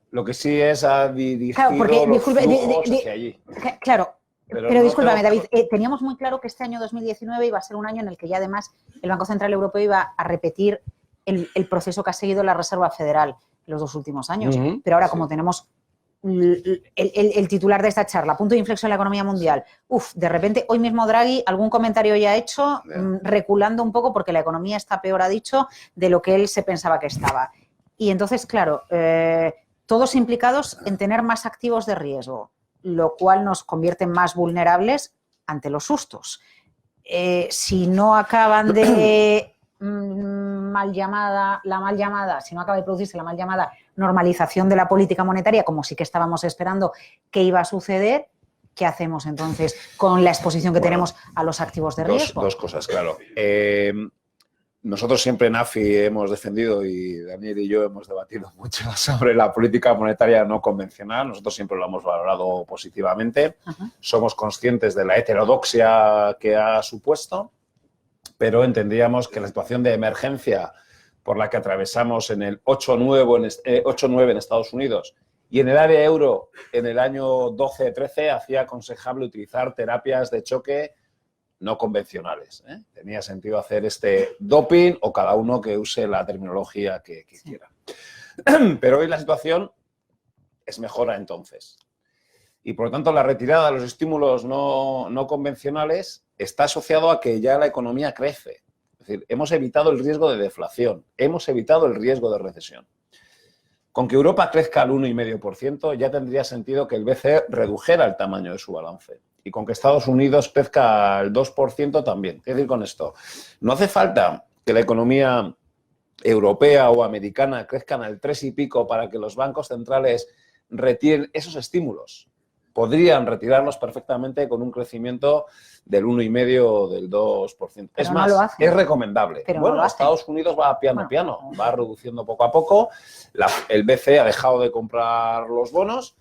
Lo que sí es ha dirigido los flujos hacia allí. Claro, pero no discúlpame, tengo... David, teníamos muy claro que este año 2019 iba a ser un año en el que ya además el Banco Central Europeo iba a repetir el proceso que ha seguido la Reserva Federal en los 2 últimos años. Pero ahora, como tenemos el titular de esta charla, punto de inflexión en la economía mundial, de repente, hoy mismo Draghi, algún comentario ya ha hecho, reculando un poco porque la economía está peor, ha dicho, de lo que él se pensaba que estaba. Y entonces, claro, todos implicados en tener más activos de riesgo, lo cual nos convierte más vulnerables ante los sustos. Si no acaban de si no acaba de producirse la mal llamada normalización de la política monetaria, como sí que estábamos esperando que iba a suceder, ¿qué hacemos entonces con la exposición que tenemos a los activos de riesgo? Dos cosas, claro. Nosotros siempre en AFI hemos defendido, y Daniel y yo hemos debatido mucho sobre la política monetaria no convencional. Nosotros siempre lo hemos valorado positivamente. Somos conscientes de la heterodoxia que ha supuesto, pero entendíamos que la situación de emergencia por la que atravesamos en el 8-9 en Estados Unidos y en el área euro en el año 12-13 hacía aconsejable utilizar terapias de choque no convencionales. Tenía sentido hacer este doping o cada uno que use la terminología que quiera. Pero hoy la situación es mejor a entonces. Y por lo tanto la retirada de los estímulos no convencionales está asociado a que ya la economía crece. Es decir, hemos evitado el riesgo de deflación, hemos evitado el riesgo de recesión. Con que Europa crezca al 1,5% ya tendría sentido que el BCE redujera el tamaño de su balance. Y con que Estados Unidos crezca al 2% también. ¿Qué decir con esto? No hace falta que la economía europea o americana crezcan al 3 y pico para que los bancos centrales retiren esos estímulos. Podrían retirarlos perfectamente con un crecimiento del 1,5% o del 2%. Es más, es recomendable. Pero bueno, Estados Unidos va piano, va reduciendo poco a poco. El BCE ha dejado de comprar los bonos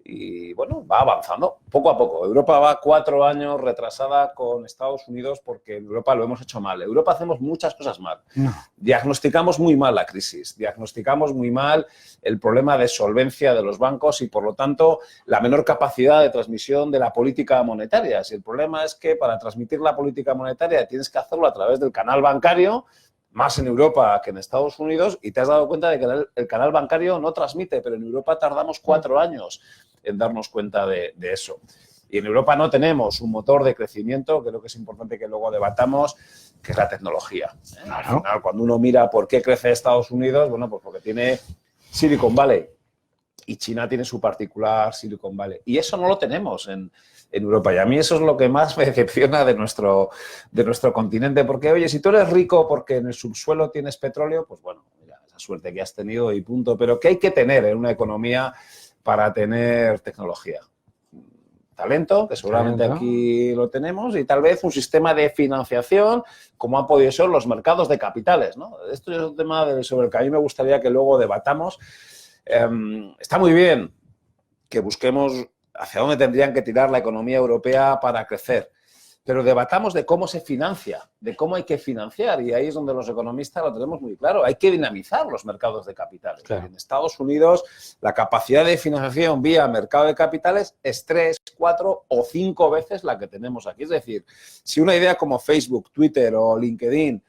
y, bueno, va avanzando poco a poco. Europa va 4 años retrasada con Estados Unidos porque en Europa lo hemos hecho mal. En Europa hacemos muchas cosas mal. No. Diagnosticamos muy mal la crisis, diagnosticamos muy mal el problema de solvencia de los bancos y, por lo tanto, la menor capacidad de transmisión de la política monetaria. Si el problema es que para transmitir la política monetaria tienes que hacerlo a través del canal bancario, más en Europa que en Estados Unidos, y te has dado cuenta de que el canal bancario no transmite, pero en Europa tardamos 4 años en darnos cuenta de eso. Y en Europa no tenemos un motor de crecimiento, creo que es importante que luego debatamos, que es la tecnología. Al final, cuando uno mira por qué crece Estados Unidos, bueno, pues porque tiene Silicon Valley y China tiene su particular Silicon Valley. Y eso no lo tenemos en Europa. Y a mí eso es lo que más me decepciona de nuestro continente. Porque, oye, si tú eres rico porque en el subsuelo tienes petróleo, pues bueno, mira, esa suerte que has tenido y punto. Pero ¿qué hay que tener en una economía para tener tecnología? Talento, que seguramente aquí lo tenemos, y tal vez un sistema de financiación como han podido ser los mercados de capitales, ¿no? Esto es un tema sobre el que a mí me gustaría que luego debatamos. Está muy bien que busquemos hacia dónde tendrían que tirar la economía europea para crecer, pero debatamos de cómo se financia, de cómo hay que financiar, y ahí es donde los economistas lo tenemos muy claro. Hay que dinamizar los mercados de capitales. Claro. En Estados Unidos la capacidad de financiación vía mercado de capitales es 3, 4 o 5 veces la que tenemos aquí. Es decir, si una idea como Facebook, Twitter o LinkedIn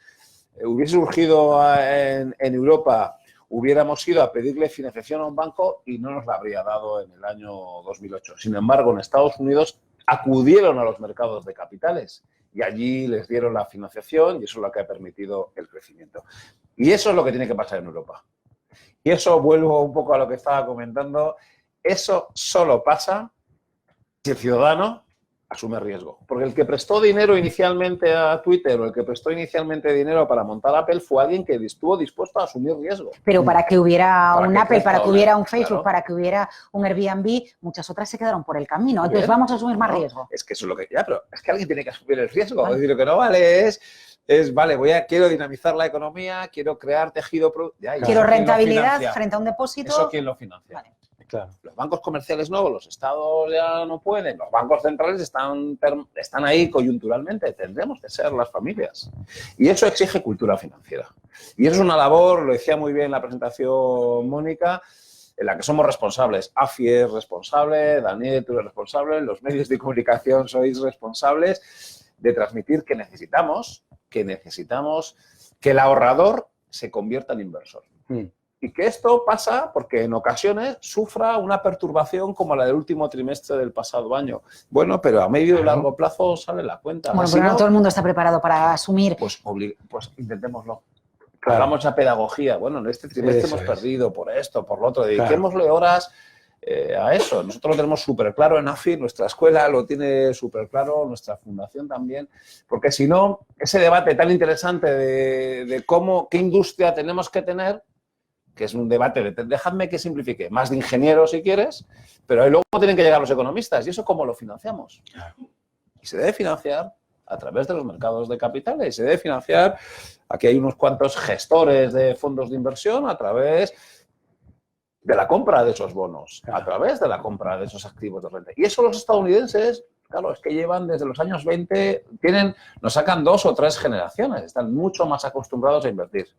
hubiese surgido en Europa, hubiéramos ido a pedirle financiación a un banco y no nos la habría dado en el año 2008. Sin embargo, en Estados Unidos acudieron a los mercados de capitales y allí les dieron la financiación y eso es lo que ha permitido el crecimiento. Y eso es lo que tiene que pasar en Europa. Y eso, vuelvo un poco a lo que estaba comentando, eso solo pasa si el ciudadano asume riesgo. Porque el que prestó dinero inicialmente a Twitter o el que prestó inicialmente dinero para montar Apple fue alguien que estuvo dispuesto a asumir riesgo. Pero para que hubiera un Apple, para que hubiera un Facebook, claro, para que hubiera un Airbnb, muchas otras se quedaron por el camino. Muy Entonces bien. vamos a asumir más No, riesgo. Es que eso es lo que... Ya, pero es que alguien tiene que asumir el riesgo. Vale. Es decir, lo que no vale es vale, quiero dinamizar la economía, quiero crear tejido... Ya, ¿y Quiero eso quién lo rentabilidad financia? frente a un depósito. ¿Eso quién lo financia? Vale. Claro. Los bancos comerciales no, los estados ya no pueden, los bancos centrales están ahí coyunturalmente, tendremos que ser las familias. Y eso exige cultura financiera. Y eso es una labor, lo decía muy bien en la presentación Mónica, en la que somos responsables. AFI es responsable, Daniel, tú eres responsable, los medios de comunicación sois responsables de transmitir que necesitamos que el ahorrador se convierta en inversor. Y que esto pasa porque en ocasiones sufra una perturbación como la del último trimestre del pasado año. Bueno, pero a medio y largo plazo sale la cuenta. Bueno, Así pero no no, todo el mundo está preparado para asumir. pues intentémoslo. Claro. Hagamos la pedagogía. Bueno, en este trimestre Eso hemos es. perdido por esto, por lo otro. Claro. Dediquémosle horas a eso. Nosotros lo tenemos súper claro en AFI, nuestra escuela lo tiene súper claro, nuestra fundación también, porque si no, ese debate tan interesante de qué industria tenemos que tener, que es un debate dejadme que simplifique, más de ingenieros si quieres, pero ahí luego tienen que llegar los economistas. ¿Y eso cómo lo financiamos? Y se debe financiar a través de los mercados de capitales. Y se debe financiar, aquí hay unos cuantos gestores de fondos de inversión, a través de la compra de esos bonos, a través de la compra de esos activos de renta. Y eso los estadounidenses, claro, es que llevan desde los años 20, nos sacan 2 o 3 generaciones, están mucho más acostumbrados a invertir.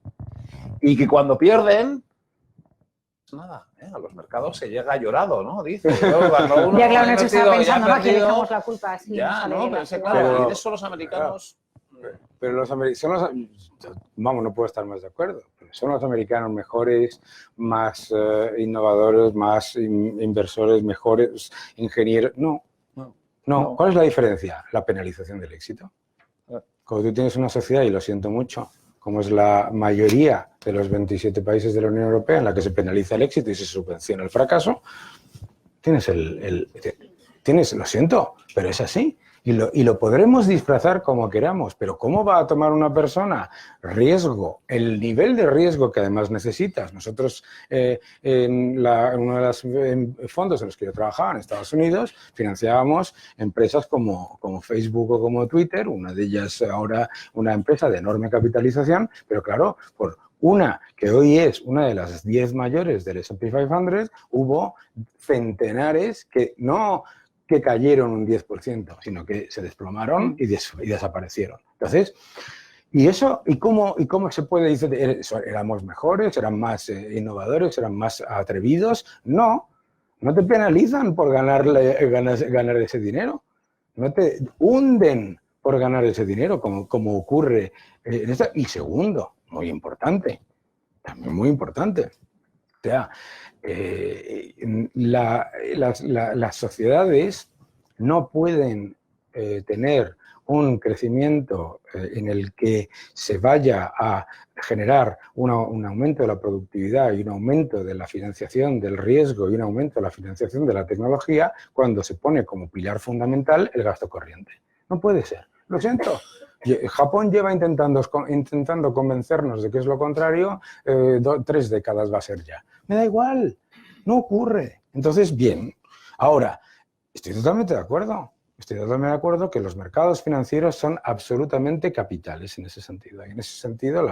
Y que cuando pierden, nada, a los mercados se llega llorado, ¿no? Dice, cuando uno Ya claro, ha Nacho estaba invertido y ha pensando, ¿no? Aquí perdido, dejamos la culpa así. ya, nos sale ¿no? de Pero la ese, ciudad. claro, Pero- y eso los americanos... Pero los americanos, vamos, no puedo estar más de acuerdo. Son los americanos mejores, más innovadores, más inversores, mejores ingenieros. No. ¿Cuál es la diferencia? La penalización del éxito. Cuando tú tienes una sociedad, y lo siento mucho, como es la mayoría de los 27 países de la Unión Europea en la que se penaliza el éxito y se subvenciona el fracaso, tienes lo siento, pero es así. Y lo podremos disfrazar como queramos, pero ¿cómo va a tomar una persona riesgo? El nivel de riesgo que además necesitas. Nosotros, en uno de los fondos en los que yo trabajaba en Estados Unidos, financiábamos empresas como Facebook o como Twitter, una de ellas ahora una empresa de enorme capitalización, pero claro, por una que hoy es una de las 10 mayores del S&P 500, hubo centenares que cayeron un 10%, sino que se desplomaron y desaparecieron. Entonces, ¿y cómo se puede decir? ¿Éramos mejores? ¿Eran más innovadores? ¿Eran más atrevidos? No te penalizan por ganar ese dinero. No te hunden por ganar ese dinero, como ocurre en esta. Y segundo, muy importante, también muy importante, o sea, las sociedades no pueden tener un crecimiento en el que se vaya a generar un aumento de la productividad y un aumento de la financiación del riesgo y un aumento de la financiación de la tecnología cuando se pone como pilar fundamental el gasto corriente. No puede ser. Lo siento. Japón lleva intentando convencernos de que es lo contrario, 3 décadas va a ser ya. Me da igual, no ocurre. Entonces, bien. Ahora, estoy totalmente de acuerdo. Estoy totalmente de acuerdo que los mercados financieros son absolutamente capitales en ese sentido. Y en ese sentido,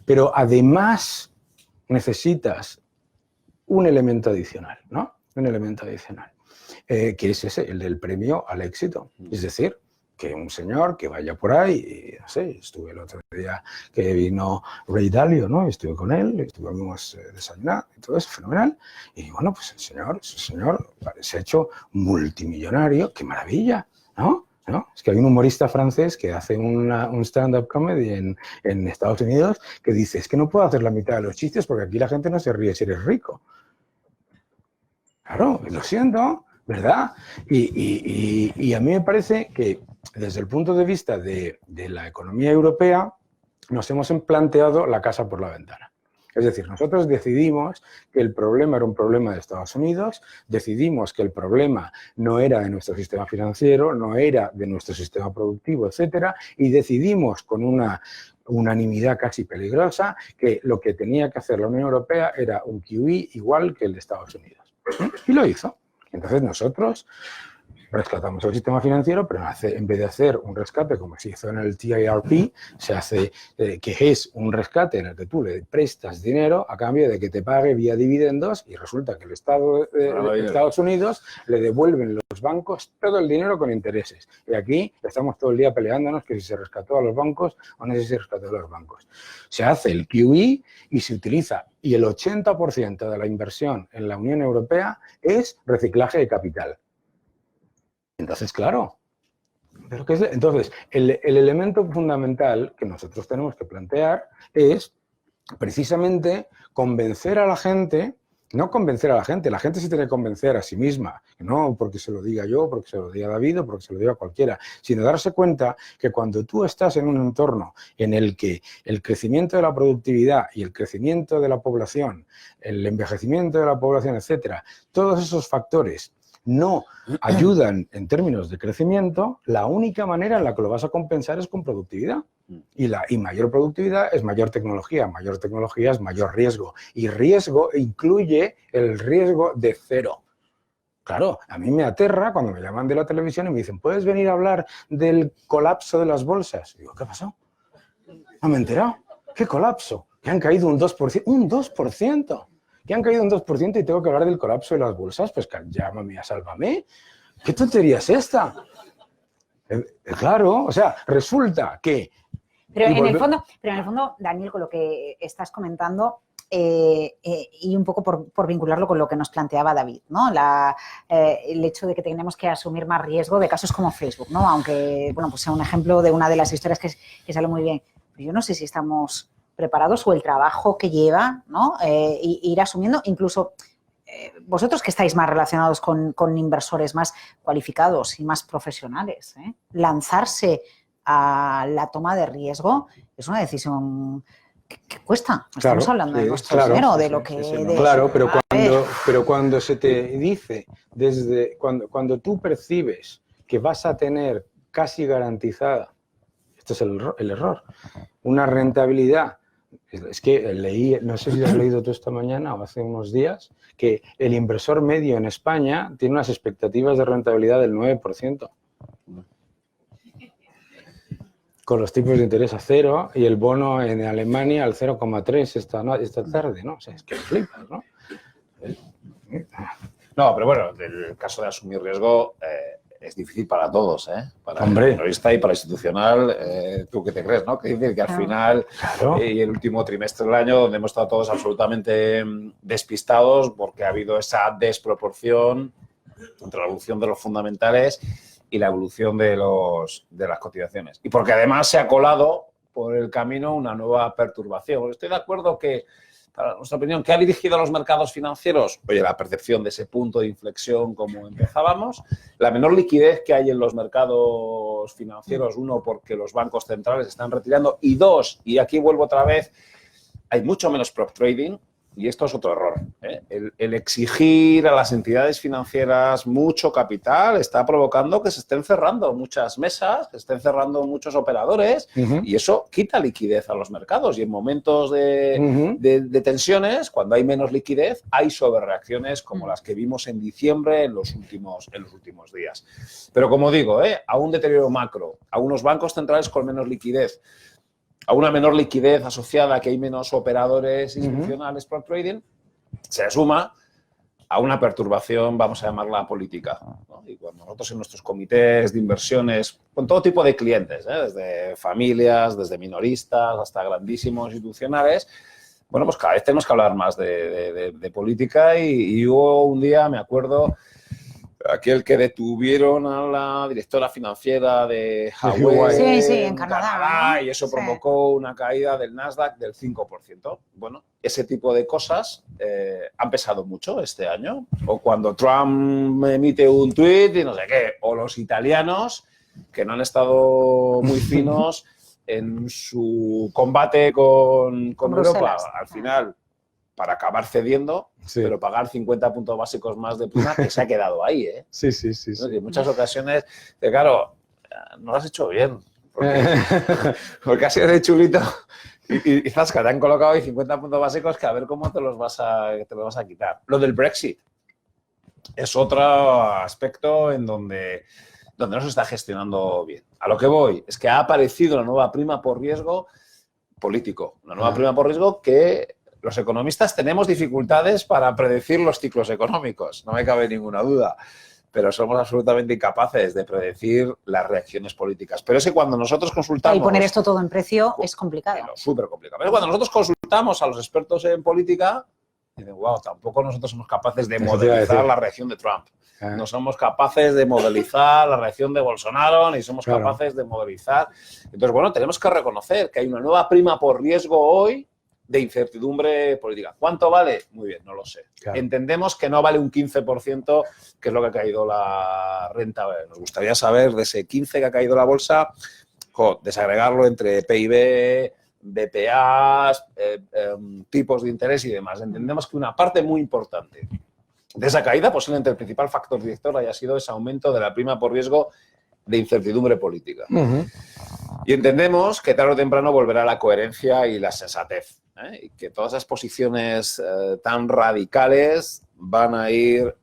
pero además necesitas un elemento adicional, ¿no? Un elemento adicional, que es ese, el del premio al éxito. Es decir, que un señor que vaya por ahí, y, no sé, estuve el otro día que vino Ray Dalio, ¿no? Estuve con él, estuvimos desayunando y todo eso, fenomenal. Y bueno, pues ese señor se ha hecho multimillonario, qué maravilla, ¿no? ¿no? Es que hay un humorista francés que hace un stand-up comedy en Estados Unidos que dice, es que no puedo hacer la mitad de los chistes porque aquí la gente no se ríe si eres rico. Claro, lo siento, ¿verdad? Y a mí me parece que desde el punto de vista de la economía europea nos hemos planteado la casa por la ventana. Es decir, nosotros decidimos que el problema era un problema de Estados Unidos, decidimos que el problema no era de nuestro sistema financiero, no era de nuestro sistema productivo, etcétera, y decidimos con una unanimidad casi peligrosa que lo que tenía que hacer la Unión Europea era un QE igual que el de Estados Unidos. Y lo hizo. Entonces nosotros rescatamos el sistema financiero, pero en vez de hacer un rescate como se hizo en el TIRP, se hace que es un rescate en el que tú le prestas dinero a cambio de que te pague vía dividendos y resulta que el Estado de Estados Unidos le devuelven los bancos todo el dinero con intereses. Y aquí estamos todo el día peleándonos que si se rescató a los bancos o no sé si se rescató a los bancos. Se hace el QE y se utiliza, y el 80% de la inversión en la Unión Europea es reciclaje de capital. Entonces, claro, entonces el elemento fundamental que nosotros tenemos que plantear es precisamente convencer a la gente, no convencer a la gente se tiene que convencer a sí misma, no porque se lo diga yo, porque se lo diga David o porque se lo diga cualquiera, sino darse cuenta que cuando tú estás en un entorno en el que el crecimiento de la productividad y el crecimiento de la población, el envejecimiento de la población, etcétera, todos esos factores no ayudan en términos de crecimiento, la única manera en la que lo vas a compensar es con productividad. Y mayor productividad es mayor tecnología es mayor riesgo. Y riesgo incluye el riesgo de cero. Claro, a mí me aterra cuando me llaman de la televisión y me dicen, ¿puedes venir a hablar del colapso de las bolsas? Y digo, ¿qué pasó? No me he enterado. ¿Qué colapso? Que han caído un 2%. ¡Un 2%! Que han caído un 2% y tengo que hablar del colapso de las bolsas, pues llámame a Sálvame. ¿Qué tontería es esta? Claro, o sea, resulta que... Pero en el fondo, Daniel, con lo que estás comentando, y un poco por vincularlo con lo que nos planteaba David, ¿no? El hecho de que tenemos que asumir más riesgo de casos como Facebook, ¿no? Aunque, bueno, pues sea un ejemplo de una de las historias que sale muy bien. Pero yo no sé si estamos preparados o el trabajo que lleva, ¿no? Ir asumiendo, incluso vosotros que estáis más relacionados con inversores más cualificados y más profesionales, lanzarse a la toma de riesgo es una decisión que cuesta. Estamos claro, hablando de nuestro dinero, de lo que... Claro, pero cuando se te dice, cuando tú percibes que vas a tener casi garantizada, esto es el error, una rentabilidad. Es que leí, no sé si lo has leído tú esta mañana o hace unos días, que el inversor medio en España tiene unas expectativas de rentabilidad del 9%. Con los tipos de interés a cero y el bono en Alemania al 0,3 esta tarde, ¿no? O sea, es que flipas, ¿no? No, pero bueno, el caso de asumir riesgo es difícil para todos, ¿eh? Para Hombre. el minorista y para el institucional, ¿tú qué te crees, no? Que dices que al final, claro. Y el último trimestre del año, donde hemos estado todos absolutamente despistados porque ha habido esa desproporción entre la evolución de los fundamentales y la evolución de las cotizaciones. Y porque además se ha colado por el camino una nueva perturbación. Estoy de acuerdo que, para nuestra opinión, ¿qué ha dirigido a los mercados financieros? Oye, la percepción de ese punto de inflexión como empezábamos, la menor liquidez que hay en los mercados financieros, uno, porque los bancos centrales están retirando, y dos, y aquí vuelvo otra vez, hay mucho menos prop trading. Y esto es otro error, ¿eh? El exigir a las entidades financieras mucho capital está provocando que se estén cerrando muchas mesas, que se estén cerrando muchos operadores, y eso quita liquidez a los mercados. Y en momentos de tensiones, cuando hay menos liquidez, hay sobrereacciones como las que vimos en diciembre en los últimos días. Pero como digo, a un deterioro macro, a unos bancos centrales con menos liquidez, a una menor liquidez asociada a que hay menos operadores institucionales prop trading, se suma a una perturbación, vamos a llamarla política, ¿no? Y cuando nosotros en nuestros comités de inversiones, con todo tipo de clientes, desde familias, desde minoristas hasta grandísimos institucionales, bueno, pues cada vez tenemos que hablar más de política y hubo un día, me acuerdo, aquel que detuvieron a la directora financiera de Huawei. Huawei. Sí, en Canadá, ¿no? Y eso Sí. provocó una caída del Nasdaq del 5%. Bueno, ese tipo de cosas han pesado mucho este año. O cuando Trump emite un tuit y no sé qué. O los italianos, que no han estado muy finos en su combate con Europa. Bruselas. Al final, para acabar cediendo, Sí. pero pagar 50 puntos básicos más de prima, que se ha quedado ahí, ¿eh? Sí, sí, sí. ¿No? sí. Y en muchas ocasiones, claro, no lo has hecho bien. Porque has sido de chulito y zasca, te han colocado ahí 50 puntos básicos que a ver cómo te los vas a quitar. Lo del Brexit es otro aspecto en donde no se está gestionando bien. A lo que voy es que ha aparecido una nueva prima por riesgo político, una nueva prima por riesgo que los economistas tenemos dificultades para predecir los ciclos económicos, no me cabe ninguna duda, pero somos absolutamente incapaces de predecir las reacciones políticas. Pero es que cuando nosotros consultamos... Y poner esto todo en precio es complicado. Súper complicado. Pero cuando nosotros consultamos a los expertos en política, dicen, wow, tampoco nosotros somos capaces de modelizar la reacción de Trump. No somos capaces de modelizar la reacción de Bolsonaro, ni somos capaces de modelizar. Entonces, bueno, tenemos que reconocer que hay una nueva prima por riesgo hoy de incertidumbre política. ¿Cuánto vale? Muy bien, no lo sé. Claro. Entendemos que no vale un 15%, que es lo que ha caído la renta. Nos gustaría saber de ese 15% que ha caído la bolsa, desagregarlo entre PIB, BPAs, tipos de interés y demás. Entendemos que una parte muy importante de esa caída, posiblemente el principal factor director haya sido ese aumento de la prima por riesgo de incertidumbre política. Y entendemos que tarde o temprano volverá la coherencia y la sensatez, y que todas esas posiciones tan radicales van a ir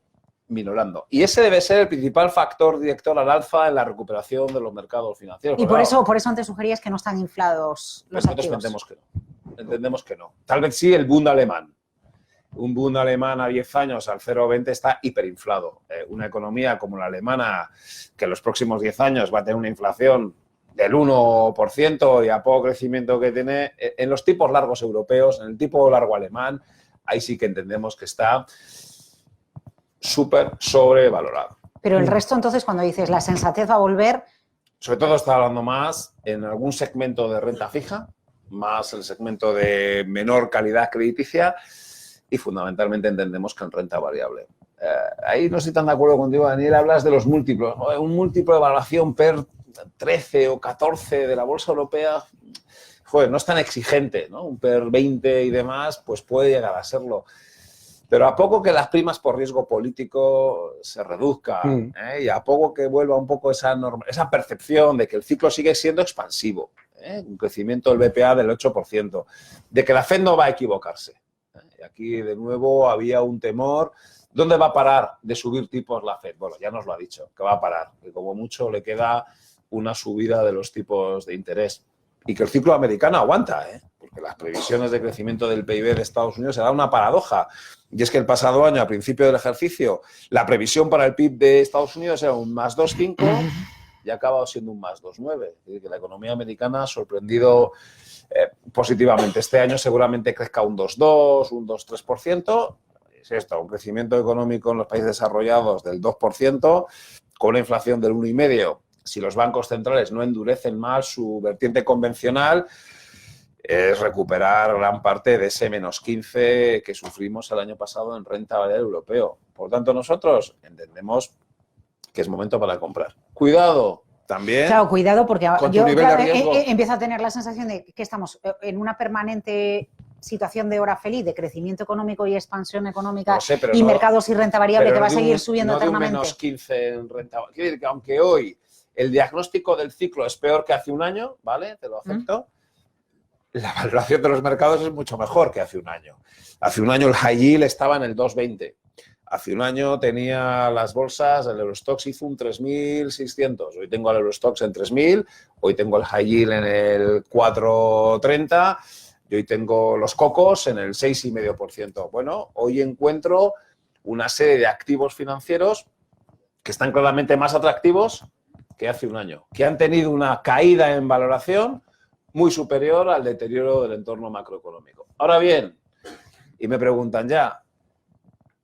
minorando. Y ese debe ser el principal factor director al alza en la recuperación de los mercados financieros. Y por eso antes sugerías que no están inflados los nosotros activos. entendemos que no. Tal vez sí el Bund alemán. Un Bund alemán a 10 años al 0,20 está hiperinflado. Una economía como la alemana, que en los próximos 10 años va a tener una inflación del 1% y a poco crecimiento que tiene, en los tipos largos europeos, en el tipo largo alemán, ahí sí que entendemos que está súper sobrevalorado. Pero el resto, entonces, cuando dices la sensatez va a volver... Sobre todo está hablando más en algún segmento de renta fija, más el segmento de menor calidad crediticia y fundamentalmente entendemos que en renta variable. Ahí no estoy tan de acuerdo contigo, Daniel, hablas de los múltiplos. Un múltiplo de valoración PER 13 o 14 de la bolsa europea, joder, no es tan exigente, ¿no? Un PER 20 y demás, pues puede llegar a serlo. Pero a poco que las primas por riesgo político se reduzcan, y a poco que vuelva un poco esa percepción de que el ciclo sigue siendo expansivo, un crecimiento del BPA del 8%, de que la Fed no va a equivocarse. Y aquí, de nuevo, había un temor. ¿Dónde va a parar de subir tipos la Fed? Bueno, ya nos lo ha dicho, que va a parar, que como mucho le queda una subida de los tipos de interés. Y que el ciclo americano aguanta, porque las previsiones de crecimiento del PIB de Estados Unidos se da una paradoja. Y es que el pasado año, a principio del ejercicio, la previsión para el PIB de Estados Unidos era un más 2,5 y ha acabado siendo un más 2,9. Es decir, que la economía americana ha sorprendido positivamente. Este año seguramente crezca un 2,2, un 2,3%. Es esto, un crecimiento económico en los países desarrollados del 2%, con una inflación del 1,5%. Si los bancos centrales no endurecen más su vertiente convencional, es recuperar gran parte de ese menos 15 que sufrimos el año pasado en renta variable europeo. Por tanto, nosotros entendemos que es momento para comprar. Cuidado también. Claro, cuidado, porque con yo tu nivel de riesgo. Empiezo a tener la sensación de que estamos en una permanente situación de hora feliz, de crecimiento económico y expansión económica, Lo sé, pero y no- mercados y renta variable pero que va a de un- seguir subiendo no de un eternamente. menos 15 en renta variable. Quiere decir que aunque hoy el diagnóstico del ciclo es peor que hace un año, ¿vale? Te lo acepto. La valoración de los mercados es mucho mejor que hace un año. Hace un año el high yield estaba en el 2,20. Hace un año tenía las bolsas, el Eurostoxx hizo un 3.600. Hoy tengo el Eurostoxx en 3.000, hoy tengo el high yield en el 4,30 y hoy tengo los cocos en el 6,5%. Bueno, hoy encuentro una serie de activos financieros que están claramente más atractivos que hace un año, que han tenido una caída en valoración muy superior al deterioro del entorno macroeconómico. Ahora bien, y me preguntan ya,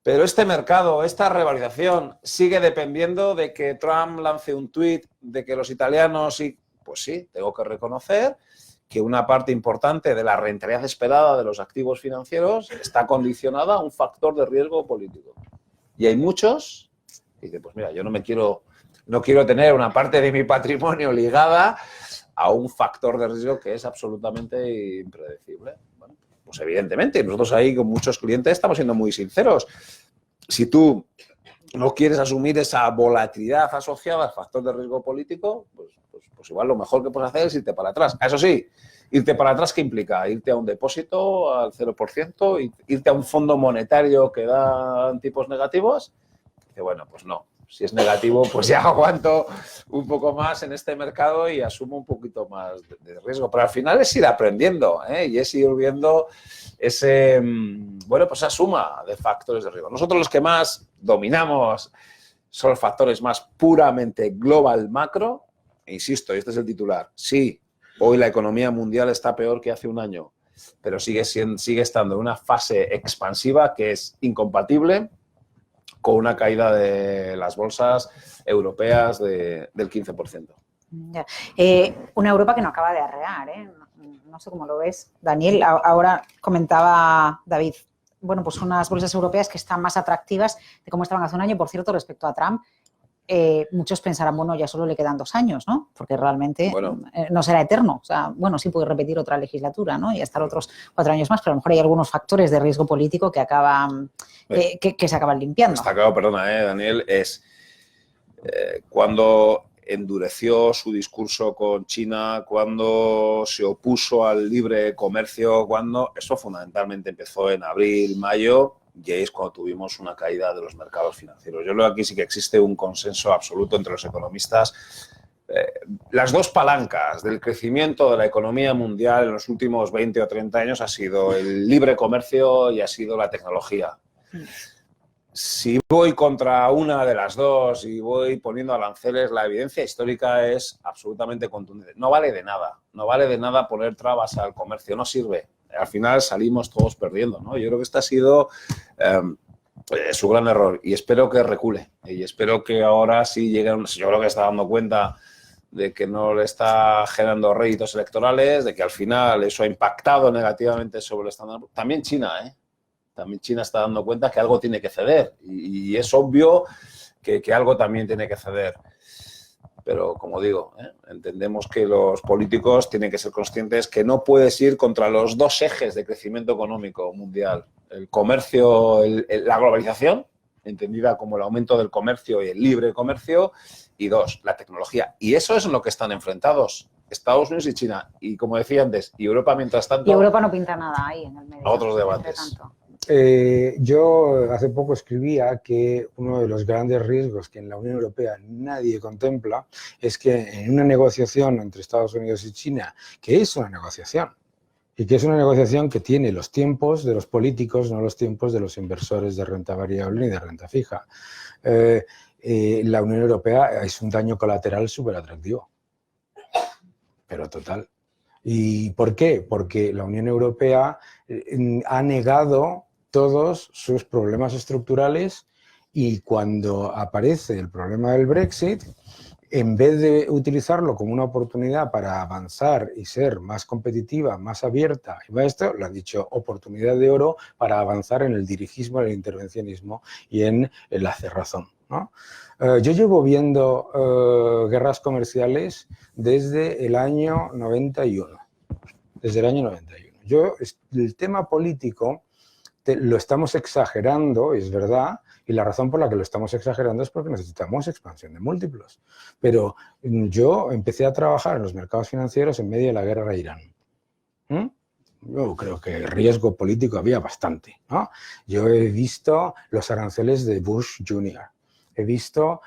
Pero este mercado, esta revalorización, sigue dependiendo de que Trump lance un tuit de que los italianos, y pues sí, tengo que reconocer que una parte importante de la rentabilidad esperada de los activos financieros está condicionada a un factor de riesgo político. Y hay muchos que dicen, pues mira, yo no quiero tener una parte de mi patrimonio ligada a un factor de riesgo que es absolutamente impredecible. Bueno, pues evidentemente, nosotros ahí con muchos clientes estamos siendo muy sinceros. Si tú no quieres asumir esa volatilidad asociada al factor de riesgo político, pues igual lo mejor que puedes hacer es irte para atrás. Eso sí, irte para atrás, ¿qué implica? Irte a un depósito al 0%, irte a un fondo monetario que da tipos negativos. Dice, bueno, pues no. Si es negativo, pues ya aguanto un poco más en este mercado y asumo un poquito más de riesgo. Pero al final es ir aprendiendo, y es ir viendo esa suma de factores de riesgo. Nosotros los que más dominamos son los factores más puramente global macro. E insisto, y este es el titular, sí, hoy la economía mundial está peor que hace un año, pero sigue estando en una fase expansiva que es incompatible con una caída de las bolsas europeas del 15%. Ya. Una Europa que no acaba de arrear, ¿eh? No sé cómo lo ves, Daniel. Ahora comentaba David, bueno, pues unas bolsas europeas que están más atractivas de cómo estaban hace un año, por cierto, respecto a Trump. Muchos pensarán, bueno, ya solo le quedan 2 años, ¿no? Porque realmente no será eterno. O sea, bueno, sí puede repetir otra legislatura, ¿no? Y estar otros 4 años más, pero a lo mejor hay algunos factores de riesgo político que acaban, que se acaban limpiando. Está claro, perdona, Daniel, es cuando endureció su discurso con China, cuando se opuso al libre comercio, eso fundamentalmente empezó en abril, mayo, y ahí es cuando tuvimos una caída de los mercados financieros. Yo creo que aquí sí que existe un consenso absoluto entre los economistas. Las dos palancas del crecimiento de la economía mundial en los últimos 20 o 30 años ha sido el libre comercio y ha sido la tecnología. Si voy contra una de las dos y voy poniendo aranceles, la evidencia histórica es absolutamente contundente. No vale de nada poner trabas al comercio, no sirve. Al final salimos todos perdiendo, ¿no? Yo creo que este ha sido su gran error y espero que recule. Y espero que ahora sí llegue. Yo creo que está dando cuenta de que no le está generando réditos electorales, de que al final eso ha impactado negativamente sobre el estándar. También China, También China está dando cuenta que algo tiene que ceder y es obvio que algo también tiene que ceder. Pero, como digo, entendemos que los políticos tienen que ser conscientes que no puedes ir contra los 2 ejes de crecimiento económico mundial. El comercio, la globalización, entendida como el aumento del comercio y el libre comercio, y 2, la tecnología. Y eso es en lo que están enfrentados Estados Unidos y China. Y, como decía antes, y Europa, mientras tanto... Y Europa no pinta nada ahí en el medio. A otros debates. Yo hace poco escribía que uno de los grandes riesgos que en la Unión Europea nadie contempla es que en una negociación entre Estados Unidos y China, que es una negociación, y que es una negociación que tiene los tiempos de los políticos, no los tiempos de los inversores de renta variable ni de renta fija, la Unión Europea es un daño colateral súper atractivo, pero total. ¿Y por qué? Porque la Unión Europea ha negado todos sus problemas estructurales y cuando aparece el problema del Brexit, en vez de utilizarlo como una oportunidad para avanzar y ser más competitiva, más abierta, y esto lo han dicho oportunidad de oro para avanzar en el dirigismo, en el intervencionismo y en la cerrazón, ¿no? Yo llevo viendo guerras comerciales desde el año 91. Desde el año 91. El tema político lo estamos exagerando, es verdad, y la razón por la que lo estamos exagerando es porque necesitamos expansión de múltiplos. Pero yo empecé a trabajar en los mercados financieros en medio de la guerra a Irán. Yo creo que riesgo político había bastante, ¿no? Yo he visto los aranceles de Bush Jr., he visto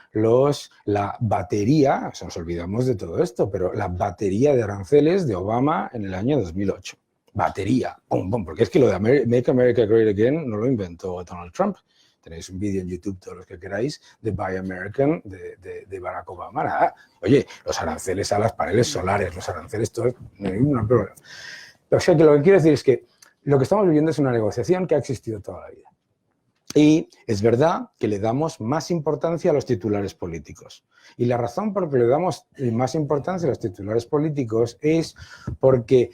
la batería, nos olvidamos de todo esto, pero la batería de aranceles de Obama en el año 2008. Batería, pum, pum, porque es que lo de Make America Great Again no lo inventó Donald Trump. Tenéis un vídeo en YouTube, todos los que queráis, de Buy American, de Barack Obama. Nada. Oye, los aranceles a las paneles solares, los aranceles, todo, no hay ningún problema. O sea, que lo que quiero decir es que lo que estamos viviendo es una negociación que ha existido toda la vida. Y es verdad que le damos más importancia a los titulares políticos. Y la razón por la que le damos más importancia a los titulares políticos es porque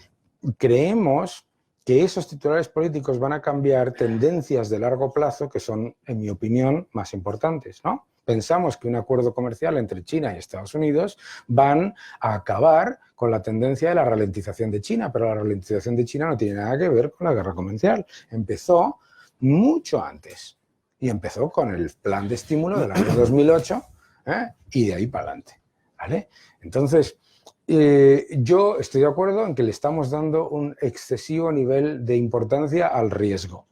creemos que esos titulares políticos van a cambiar tendencias de largo plazo que son, en mi opinión, más importantes, ¿no? Pensamos que un acuerdo comercial entre China y Estados Unidos van a acabar con la tendencia de la ralentización de China, pero la ralentización de China no tiene nada que ver con la guerra comercial. Empezó mucho antes y empezó con el plan de estímulo del año 2008 y de ahí para adelante, ¿vale? Entonces, yo estoy de acuerdo en que le estamos dando un excesivo nivel de importancia al riesgo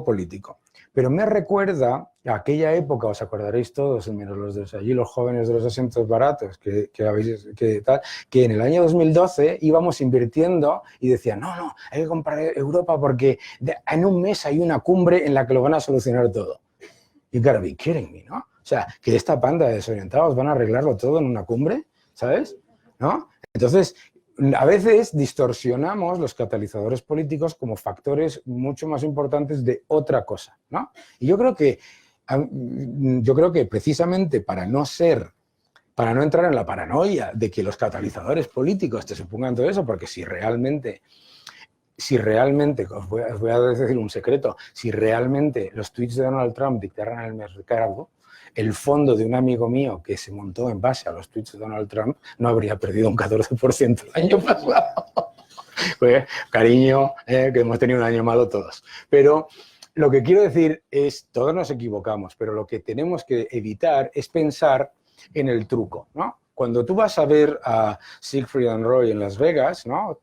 político. Pero me recuerda a aquella época, os acordaréis todos, menos los de allí, los jóvenes de los asientos baratos, que en el año 2012 íbamos invirtiendo y decían, no, hay que comprar Europa porque en un mes hay una cumbre en la que lo van a solucionar todo. You gotta be kidding me, ¿no? O sea, que esta panda de desorientados van a arreglarlo todo en una cumbre, ¿sabes? ¿No? Entonces, a veces distorsionamos los catalizadores políticos como factores mucho más importantes de otra cosa, ¿no? Y yo creo que precisamente para no entrar en la paranoia de que los catalizadores políticos te supongan todo eso, porque si realmente, os voy a decir un secreto, si realmente los tweets de Donald Trump dictaran el mercado, el fondo de un amigo mío que se montó en base a los tweets de Donald Trump no habría perdido un 14% el año pasado. Pues, cariño, que hemos tenido un año malo todos. Pero lo que quiero decir es, todos nos equivocamos, pero lo que tenemos que evitar es pensar en el truco, ¿no? Cuando tú vas a ver a Siegfried and Roy en Las Vegas, ¿no?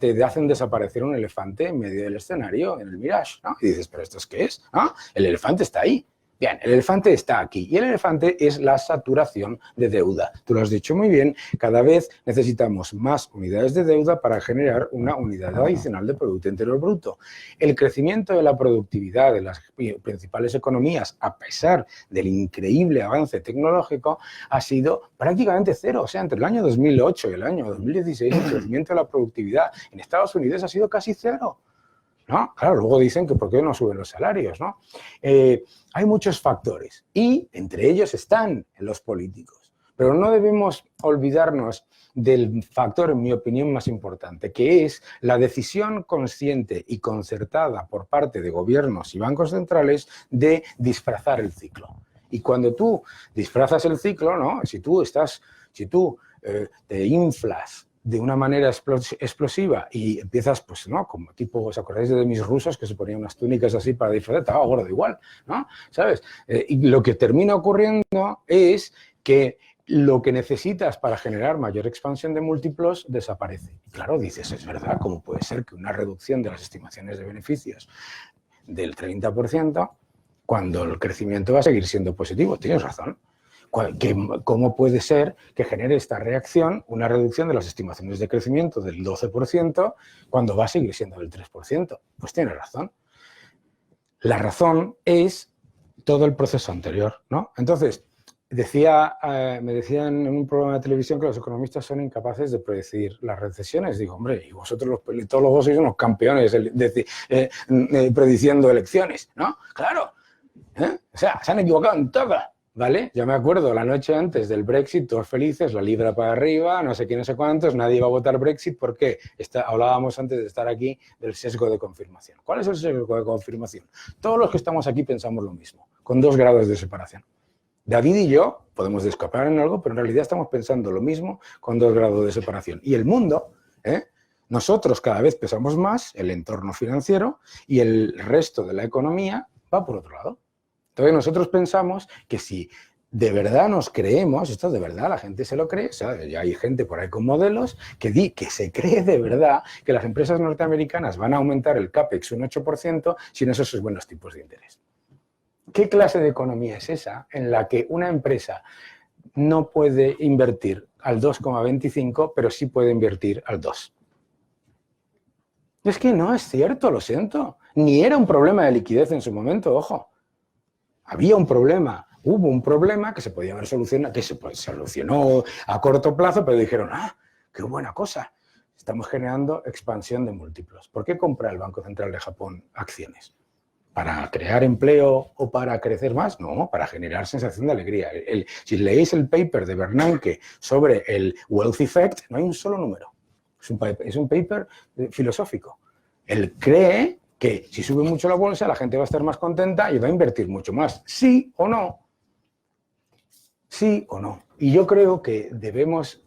Te hacen desaparecer un elefante en medio del escenario, en el Mirage, ¿no? Y dices, ¿pero esto es qué es? ¿No? El elefante está ahí. Bien, el elefante está aquí y el elefante es la saturación de deuda. Tú lo has dicho muy bien, cada vez necesitamos más unidades de deuda para generar una unidad adicional de Producto Interior Bruto. El crecimiento de la productividad de las principales economías, a pesar del increíble avance tecnológico, ha sido prácticamente cero. O sea, entre el año 2008 y el año 2016, el crecimiento de la productividad en Estados Unidos ha sido casi cero, ¿no? Claro, luego dicen que por qué no suben los salarios, ¿no? Hay muchos factores y entre ellos están los políticos. Pero no debemos olvidarnos del factor, en mi opinión, más importante, que es la decisión consciente y concertada por parte de gobiernos y bancos centrales de disfrazar el ciclo. Y cuando tú disfrazas el ciclo, ¿no? Si tú te inflas de una manera explosiva y empiezas, pues, ¿no? Como tipo, ¿os acordáis de mis rusos que se ponían unas túnicas así para disfrazar? Estaba gordo igual, ¿no? ¿Sabes? Y lo que termina ocurriendo es que lo que necesitas para generar mayor expansión de múltiplos desaparece. Y claro, dices, es verdad, ¿cómo puede ser que una reducción de las estimaciones de beneficios del 30% cuando el crecimiento va a seguir siendo positivo? Tienes razón. ¿Cómo puede ser que genere esta reacción una reducción de las estimaciones de crecimiento del 12% cuando va a seguir siendo del 3%? Pues tiene razón. La razón es todo el proceso anterior, ¿no? Entonces, me decían en un programa de televisión que los economistas son incapaces de predecir las recesiones. Digo, hombre, y vosotros los politólogos sois unos campeones prediciendo elecciones, ¿no? Claro. O sea, se han equivocado en todo. ¿Vale? Ya me acuerdo, la noche antes del Brexit, todos felices, la libra para arriba, no sé quién, no sé cuántos, nadie iba a votar Brexit porque hablábamos antes de estar aquí del sesgo de confirmación. ¿Cuál es el sesgo de confirmación? Todos los que estamos aquí pensamos lo mismo, con 2 grados de separación. David y yo podemos escapar en algo, pero en realidad estamos pensando lo mismo con 2 grados de separación. Y el mundo, nosotros cada vez pesamos más, el entorno financiero, y el resto de la economía va por otro lado. Entonces nosotros pensamos que si de verdad nos creemos, esto de verdad la gente se lo cree, o sea, ya hay gente por ahí con modelos que se cree de verdad que las empresas norteamericanas van a aumentar el CAPEX un 8% sin esos buenos tipos de interés. ¿Qué clase de economía es esa en la que una empresa no puede invertir al 2,25, pero sí puede invertir al 2? Es que no es cierto, lo siento. Ni era un problema de liquidez en su momento, ojo. Había un problema, hubo un problema que se podía haber solucionado, que se solucionó a corto plazo, pero dijeron, qué buena cosa, estamos generando expansión de múltiplos. ¿Por qué compra el Banco Central de Japón acciones? ¿Para crear empleo o para crecer más? No, para generar sensación de alegría. Si leéis el paper de Bernanke sobre el wealth effect, no hay un solo número. Es un paper filosófico. Él cree que si sube mucho la bolsa, la gente va a estar más contenta y va a invertir mucho más. ¿Sí o no? Sí o no. Y yo creo que debemos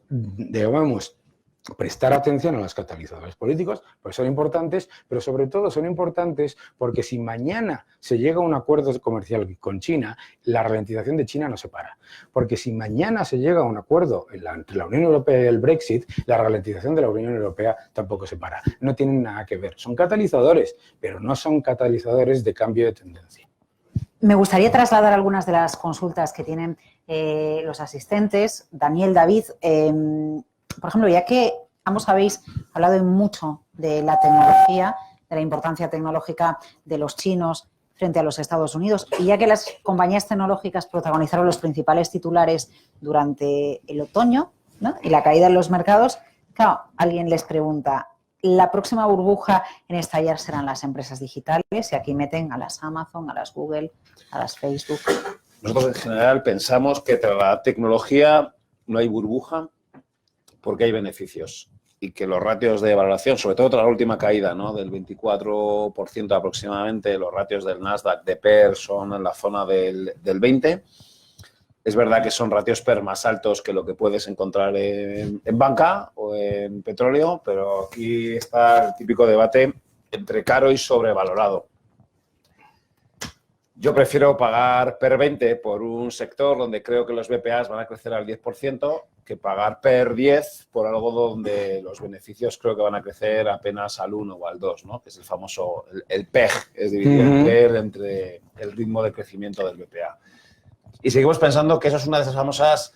prestar atención a los catalizadores políticos, porque son importantes, pero sobre todo son importantes porque si mañana se llega a un acuerdo comercial con China, la ralentización de China no se para. Porque si mañana se llega a un acuerdo entre la Unión Europea y el Brexit, la ralentización de la Unión Europea tampoco se para. No tienen nada que ver. Son catalizadores, pero no son catalizadores de cambio de tendencia. Me gustaría trasladar algunas de las consultas que tienen los asistentes. Daniel, David, por ejemplo, ya que ambos habéis hablado mucho de la tecnología, de la importancia tecnológica de los chinos frente a los Estados Unidos, y ya que las compañías tecnológicas protagonizaron los principales titulares durante el otoño, ¿no?, y la caída en los mercados, claro, alguien les pregunta, ¿la próxima burbuja en estallar serán las empresas digitales? Y aquí meten a las Amazon, a las Google, a las Facebook. Nosotros en general pensamos que tras la tecnología no hay burbuja, porque hay beneficios y que los ratios de valoración, sobre todo tras la última caída, ¿no?, del 24% aproximadamente, los ratios del Nasdaq de PER son en la zona del 20%. Es verdad que son ratios PER más altos que lo que puedes encontrar en banca o en petróleo, pero aquí está el típico debate entre caro y sobrevalorado. Yo prefiero pagar PER 20 por un sector donde creo que los BPAs van a crecer al 10% que pagar PER 10 por algo donde los beneficios creo que van a crecer apenas al 1 o al 2, ¿no?, que es el famoso, el PEG, es dividir el PER entre el ritmo de crecimiento del BPA. Y seguimos pensando que eso es una de esas famosas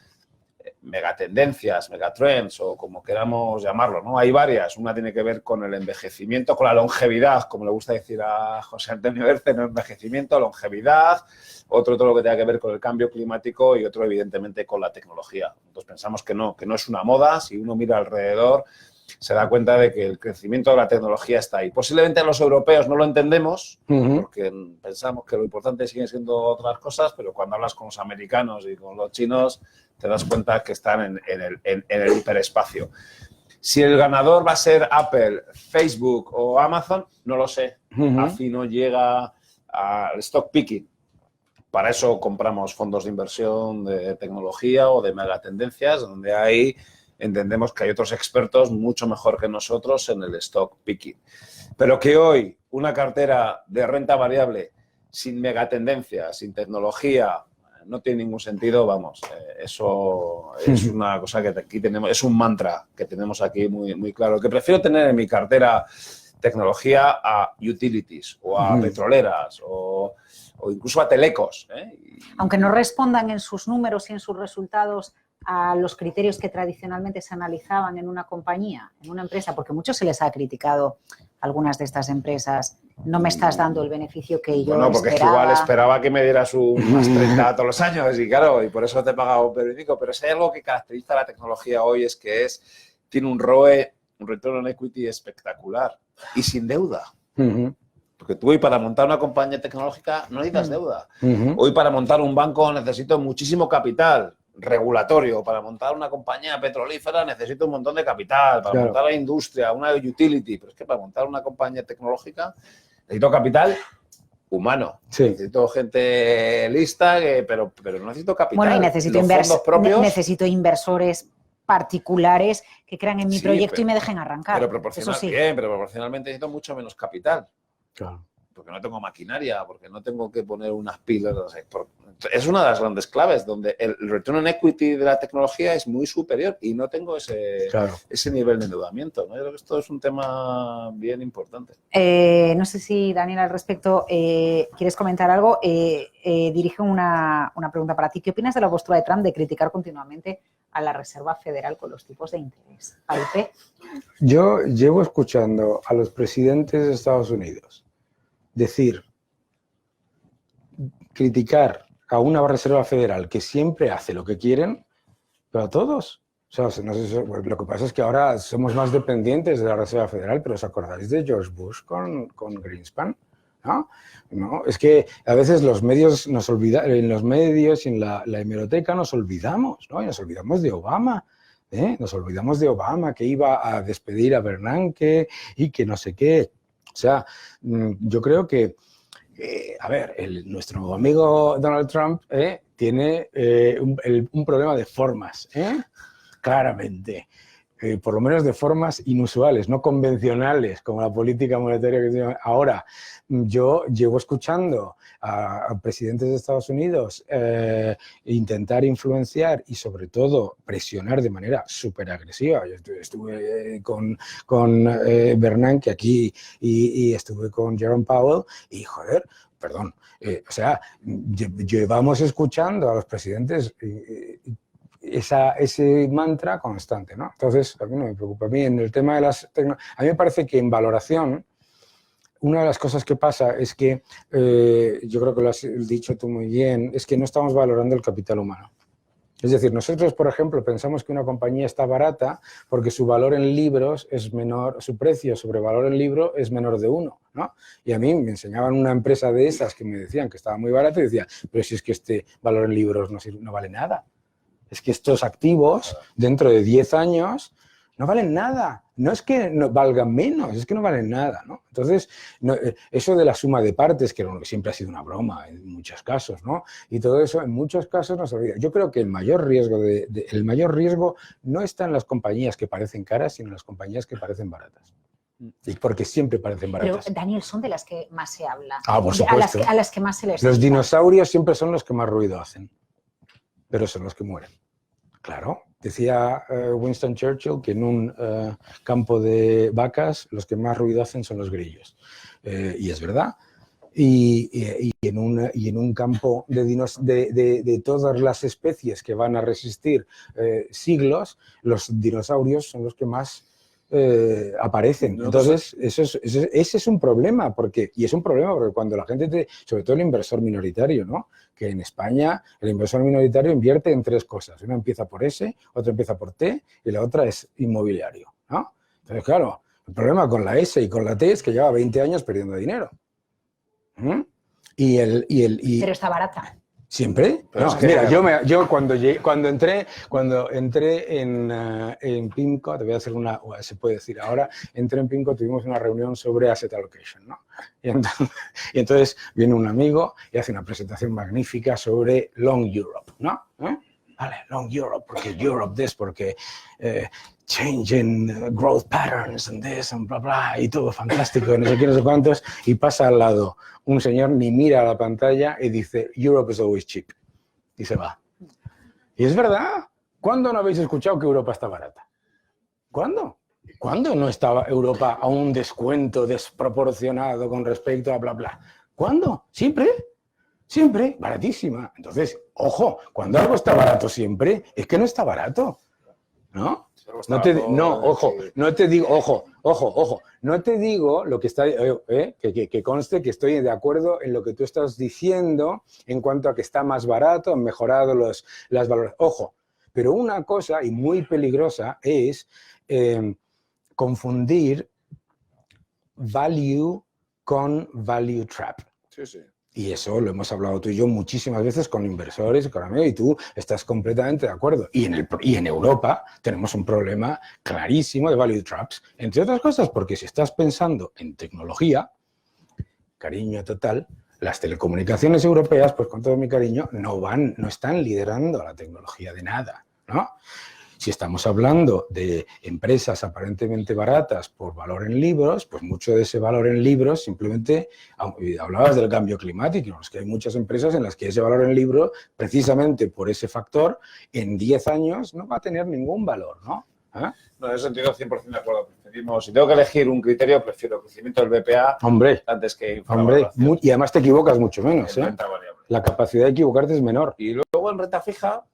megatendencias, megatrends o como queramos llamarlo, ¿no? Hay varias. Una tiene que ver con el envejecimiento, con la longevidad, como le gusta decir a José Antonio Berce, no envejecimiento, longevidad. Otro todo lo que tenga que ver con el cambio climático y otro, evidentemente, con la tecnología. Nosotros pensamos que no es una moda. Si uno mira alrededor, se da cuenta de que el crecimiento de la tecnología está ahí. Posiblemente los europeos no lo entendemos, porque pensamos que lo importante siguen siendo otras cosas, pero cuando hablas con los americanos y con los chinos, te das cuenta que están en el hiperespacio. Si el ganador va a ser Apple, Facebook o Amazon, no lo sé. AFI no llega al stock picking. Para eso compramos fondos de inversión de tecnología o de megatendencias, donde entendemos que hay otros expertos mucho mejor que nosotros en el stock picking. Pero que hoy una cartera de renta variable sin megatendencias, sin tecnología, no tiene ningún sentido, vamos, eso es una cosa que aquí tenemos, es un mantra que tenemos aquí muy, muy claro. Que prefiero tener en mi cartera tecnología a utilities o a petroleras o incluso a telecos, ¿eh? Aunque no respondan en sus números y en sus resultados a los criterios que tradicionalmente se analizaban en una compañía, en una empresa, porque mucho se les ha criticado a algunas de estas empresas. No me estás dando el beneficio que yo esperaba. Porque es que igual esperaba que me dieras un más 30 todos los años y claro, y por eso te he pagado un periódico. Pero si hay algo que caracteriza a la tecnología hoy es que tiene un ROE, un return on equity espectacular y sin deuda. Porque tú hoy para montar una compañía tecnológica no necesitas deuda. Hoy para montar un banco necesito muchísimo capital regulatorio. Para montar una compañía petrolífera necesito un montón de capital. Para montar la industria, una utility. Pero es que para montar una compañía tecnológica necesito capital humano. Sí. Necesito gente lista, pero no necesito capital. Bueno, y necesito inversores particulares que crean en mi proyecto y me dejen arrancar. Pero proporcionalmente necesito mucho menos capital. Claro. Porque no tengo maquinaria, porque no tengo que poner unas pilas. No sé, es una de las grandes claves donde el return on equity de la tecnología es muy superior y no tengo ese nivel de endeudamiento, ¿no? Yo creo que esto es un tema bien importante. No sé si, Daniel, al respecto, ¿quieres comentar algo? Dirijo una pregunta para ti. ¿Qué opinas de la postura de Trump de criticar continuamente a la Reserva Federal con los tipos de interés? ¿Alpe? Yo llevo escuchando a los presidentes de Estados Unidos criticar a una Reserva Federal que siempre hace lo que quieren, pero a todos. O sea, no sé, lo que pasa es que ahora somos más dependientes de la Reserva Federal, pero ¿os acordáis de George Bush con Greenspan? ¿no? ¿No? Es que a veces los medios nos olvidan, en los medios y en la hemeroteca nos olvidamos, ¿no? Y nos olvidamos de Obama. Nos olvidamos de Obama, que iba a despedir a Bernanke y que no sé qué. O sea, yo creo que, a ver, nuestro amigo Donald Trump tiene un problema de formas, claramente. Por lo menos de formas inusuales, no convencionales, como la política monetaria que tiene ahora. Yo llevo escuchando a presidentes de Estados Unidos intentar influenciar y, sobre todo, presionar de manera súper agresiva. Yo estuve con Bernanke aquí y estuve con Jerome Powell y, joder, perdón, o sea, llevamos escuchando a los presidentes ese mantra constante, ¿no? Entonces, a mí no me preocupa. A mí, en el tema de a mí me parece que en valoración, una de las cosas que pasa es que, yo creo que lo has dicho tú muy bien, es que no estamos valorando el capital humano. Es decir, nosotros, por ejemplo, pensamos que una compañía está barata porque su valor en libros es menor, su precio sobre valor en libro es menor de 1, ¿no? Y a mí me enseñaban una empresa de esas que me decían que estaba muy barata y decía, pero si es que este valor en libros no vale nada. Es que estos activos, dentro de 10 años, no valen nada. No es que no valgan menos, es que no valen nada, ¿no? Entonces, eso de la suma de partes, que siempre ha sido una broma en muchos casos, ¿no? Y todo eso, en muchos casos, nos olvida. Yo creo que el mayor riesgo no está en las compañías que parecen caras, sino en las compañías que parecen baratas. Y porque siempre parecen baratas. Pero, Daniel, son de las que más se habla. Ah, por supuesto. A las que más se les Los cita. dinosaurios siempre son los que más ruido hacen, pero son los que mueren. Claro, decía Winston Churchill que en un campo de vacas los que más ruido hacen son los grillos. Y es verdad. Y en un campo de todas las especies que van a resistir siglos, los dinosaurios son los que más aparecen. Entonces, ese es un problema, y es un problema porque cuando la gente, sobre todo el inversor minoritario, ¿no? Que en España el inversor minoritario invierte en 3 cosas. Una empieza por S, otra empieza por T y la otra es inmobiliario, ¿no? Entonces, claro, el problema con la S y con la T es que lleva 20 años perdiendo dinero. Pero está barata. ¿Siempre? Pero No, es que, mira, yo cuando entré en PIMCO, te voy a hacer se puede decir ahora, entré en PIMCO, tuvimos una reunión sobre asset allocation, ¿no? Y entonces viene un amigo y hace una presentación magnífica sobre Long Europe, ¿no? Vale, Long Europe, porque Europe this, porque changing growth patterns and this and bla bla, y todo fantástico, no sé qué, no sé cuántos, y pasa al lado un señor, ni mira a la pantalla y dice, Europe is always cheap, y se va. Y es verdad, ¿cuándo no habéis escuchado que Europa está barata? ¿Cuándo? ¿Cuándo no estaba Europa a un descuento desproporcionado con respecto a bla bla? ¿Cuándo? ¿Siempre? Siempre, baratísima. Entonces, ojo, cuando algo está barato siempre, es que no está barato, ¿no? No te digo lo que está, que conste que estoy de acuerdo en lo que tú estás diciendo en cuanto a que está más barato, han mejorado las valores. Ojo, pero una cosa y muy peligrosa es confundir value con value trap. Sí, sí. Y eso lo hemos hablado tú y yo muchísimas veces con inversores, con amigos, y tú estás completamente de acuerdo. Y en Europa tenemos un problema clarísimo de value traps, entre otras cosas porque si estás pensando en tecnología, cariño total, las telecomunicaciones europeas, pues con todo mi cariño, no están liderando la tecnología de nada, ¿no? Si estamos hablando de empresas aparentemente baratas por valor en libros, pues mucho de ese valor en libros simplemente, hablabas del cambio climático, es que hay muchas empresas en las que ese valor en libro, precisamente por ese factor, en 10 años no va a tener ningún valor, ¿no? ¿Eh? No, en ese sentido 100% de acuerdo. Si tengo que elegir un criterio, prefiero el crecimiento del BPA antes que y además te equivocas mucho menos, ¿eh? Renta variable. La capacidad de equivocarte es menor. Y luego en renta fija,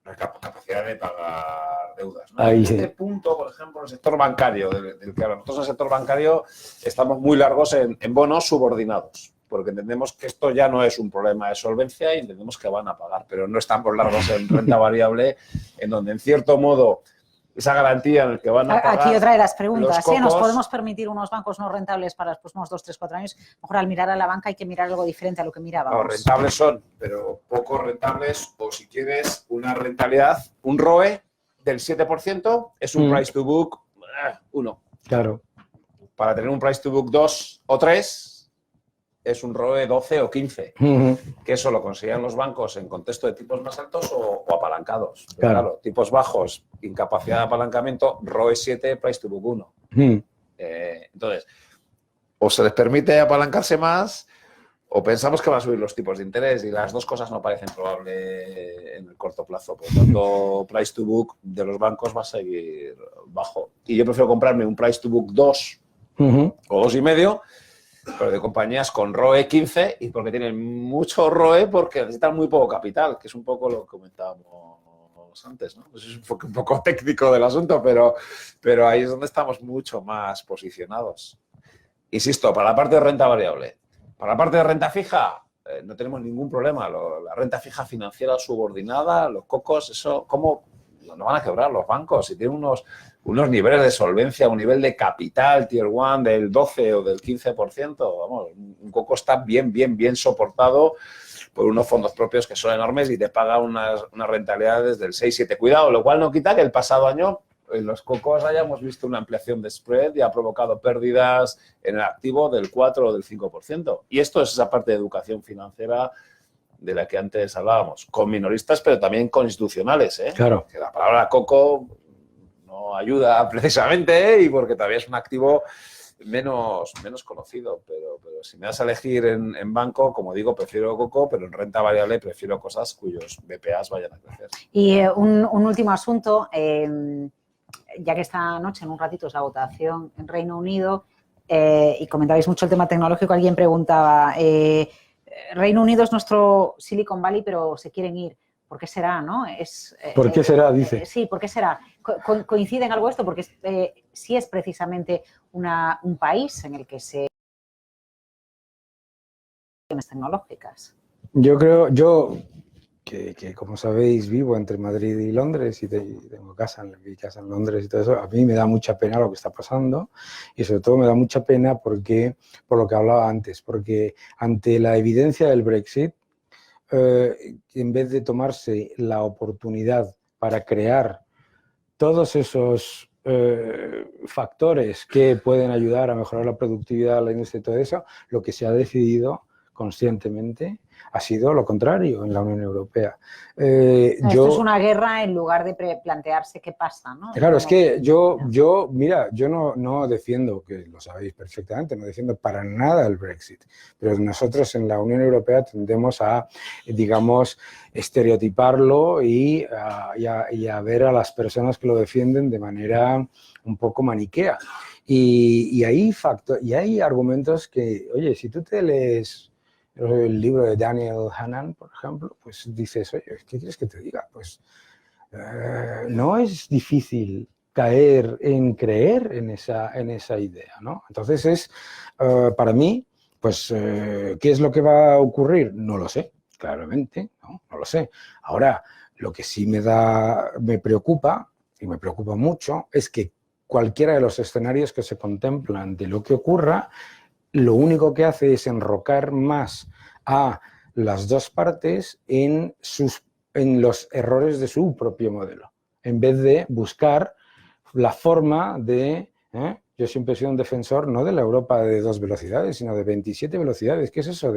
la capacidad de pagar deudas, ¿no? Ahí En sí. este punto, por ejemplo, el sector bancario, del que hablamos. Nosotros en el sector bancario estamos muy largos en bonos subordinados, porque entendemos que esto ya no es un problema de solvencia y entendemos que van a pagar, pero no estamos largos en renta variable, en donde, en cierto modo, esa garantía en el que van a pagar. Aquí otra de las preguntas, los cocos. ¿Nos podemos permitir unos bancos no rentables para los próximos 2, 3, 4 años? Mejor al mirar a la banca hay que mirar algo diferente a lo que mirábamos. No, rentables son, pero poco rentables, o si quieres una rentabilidad, un ROE del 7% es un price to book 1. Claro. Para tener un price to book 2 o 3 es un ROE 12 o 15. Que eso lo conseguían los bancos en contexto de tipos más altos o apalancados. Claro, tipos bajos, incapacidad de apalancamiento, ROE 7, price to book 1. Entonces, o se les permite apalancarse más o pensamos que van a subir los tipos de interés y las dos cosas no parecen probables en el corto plazo. Por lo tanto, price to book de los bancos va a seguir bajo. Y yo prefiero comprarme un price to book 2 o 2,5, pero de compañías con ROE 15 y porque tienen mucho ROE porque necesitan muy poco capital, que es un poco lo que comentábamos antes, ¿no? Pues es un poco técnico del asunto, pero ahí es donde estamos mucho más posicionados. Insisto, para la parte de renta variable. Para la parte de renta fija, no tenemos ningún problema. La renta fija financiera subordinada, los cocos, eso, ¿cómo no van a quebrar los bancos? Si tienen unos niveles de solvencia, un nivel de capital Tier 1 del 12 o del 15%, vamos, un coco está bien soportado por unos fondos propios que son enormes y te paga unas rentabilidades del 6-7. Cuidado, lo cual no quita que el pasado año en los cocos hayamos visto una ampliación de spread y ha provocado pérdidas en el activo del 4 o del 5%. Y esto es esa parte de educación financiera de la que antes hablábamos, con minoristas, pero también con institucionales. Claro. Que la palabra coco no ayuda precisamente y porque todavía es un activo menos conocido. Pero si me das a elegir en banco, como digo, prefiero coco, pero en renta variable prefiero cosas cuyos BPAs vayan a crecer. Y un último asunto, ya que esta noche, en un ratito, es la votación en Reino Unido y comentabais mucho el tema tecnológico, alguien preguntaba, Reino Unido es nuestro Silicon Valley, pero se quieren ir. ¿Por qué será, no? ¿Por qué será, dice? Sí, ¿por qué será? ¿Coincide en algo esto? Porque sí es precisamente un país en el que se tecnológicas. Yo creo, que como sabéis vivo entre Madrid y Londres y tengo mi casa en Londres y todo eso, a mí me da mucha pena lo que está pasando y sobre todo me da mucha pena por lo que hablaba antes, porque ante la evidencia del Brexit, en vez de tomarse la oportunidad para crear todos esos factores que pueden ayudar a mejorar la productividad de la industria y todo eso, lo que se ha decidido conscientemente ha sido lo contrario en la Unión Europea. Esto es una guerra en lugar de plantearse qué pasa, ¿no? Claro, es que mira, yo no defiendo, que lo sabéis perfectamente, no defiendo para nada el Brexit, pero nosotros en la Unión Europea tendemos a, digamos, estereotiparlo y a ver a las personas que lo defienden de manera un poco maniquea. Y hay argumentos que, oye, si tú te lees el libro de Daniel Hannan, por ejemplo, pues dices, oye, ¿qué quieres que te diga? Pues no es difícil caer en creer en esa idea, ¿no? Entonces para mí, pues, ¿qué es lo que va a ocurrir? No lo sé, claramente, no lo sé. Ahora, lo que sí me preocupa, y me preocupa mucho, es que cualquiera de los escenarios que se contemplan de lo que ocurra, lo único que hace es enrocar más a las dos partes en los errores de su propio modelo, en vez de buscar la forma de... Yo siempre he sido un defensor no de la Europa de 2 velocidades, sino de 27 velocidades. ¿Qué es eso?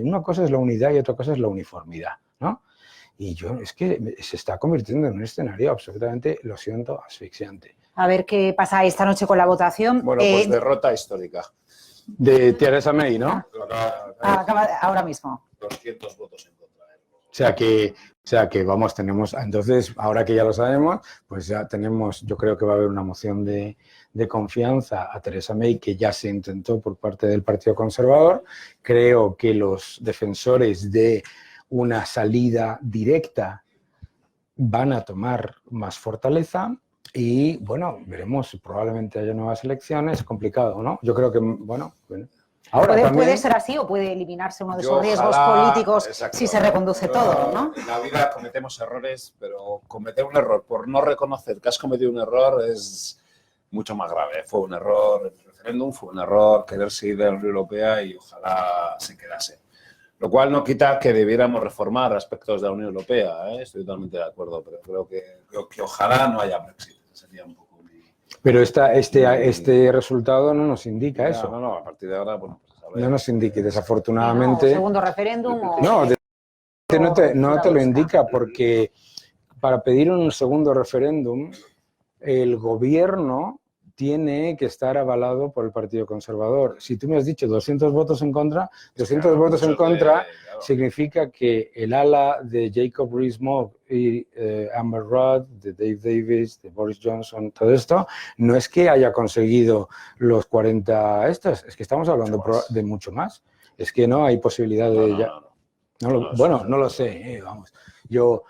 Una cosa es la unidad y otra cosa es la uniformidad, ¿no? Y es que se está convirtiendo en un escenario absolutamente, lo siento, asfixiante. A ver qué pasa esta noche con la votación. Bueno, pues derrota histórica. De Theresa May, ¿no? Ahora mismo. 200 votos en contra. O sea que vamos, tenemos, entonces, ahora que ya lo sabemos, pues ya tenemos, yo creo que va a haber una moción de confianza a Theresa May que ya se intentó por parte del Partido Conservador. Creo que los defensores de una salida directa van a tomar más fortaleza. Y, bueno, veremos, probablemente haya nuevas elecciones, complicado, ¿no? Yo creo que, bueno, Ahora también, puede ser así o puede eliminarse uno de esos Yo riesgos ojalá, políticos exacto. si se reconduce todo, ¿no? En la vida cometemos errores, pero cometer un error por no reconocer que has cometido un error es mucho más grave. Fue un error el referéndum, fue un error querer seguir de la Unión Europea y ojalá se quedase. Lo cual no quita que debiéramos reformar aspectos de la Unión Europea, ¿eh? Estoy totalmente de acuerdo, pero creo que ojalá no haya Brexit. Sería un poco mi... pero este resultado no nos indica eso. No, a partir de ahora, bueno, pues a ver. No nos indica, No, desafortunadamente. segundo referéndum o... No, no te lo indica porque para pedir un segundo referéndum el gobierno tiene que estar avalado por el Partido Conservador. Si tú me has dicho 200 votos en contra, 200 Claro, votos en contra claro. significa que el ala de Jacob Rees-Mogg y Amber Rudd, de Dave Davis, de Boris Johnson, todo esto, no es que haya conseguido los 40 estos, es que estamos hablando de mucho más. Es que no hay posibilidad de... No lo sé, vamos. Yo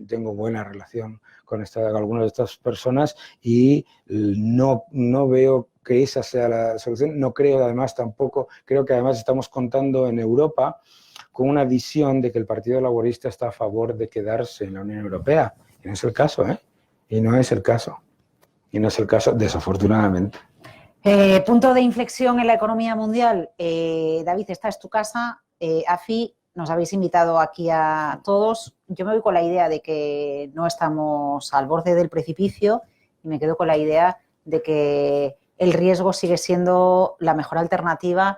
tengo buena relación con algunas de estas personas y no veo que esa sea la solución. No creo además tampoco, creo que además estamos contando en Europa con una visión de que el Partido Laborista está a favor de quedarse en la Unión Europea. Y no es el caso, ¿eh? Y no es el caso, desafortunadamente. Punto de inflexión en la economía mundial. David, esta es tu casa. AFI, nos habéis invitado aquí a todos. Yo me voy con la idea de que no estamos al borde del precipicio y me quedo con la idea de que el riesgo sigue siendo la mejor alternativa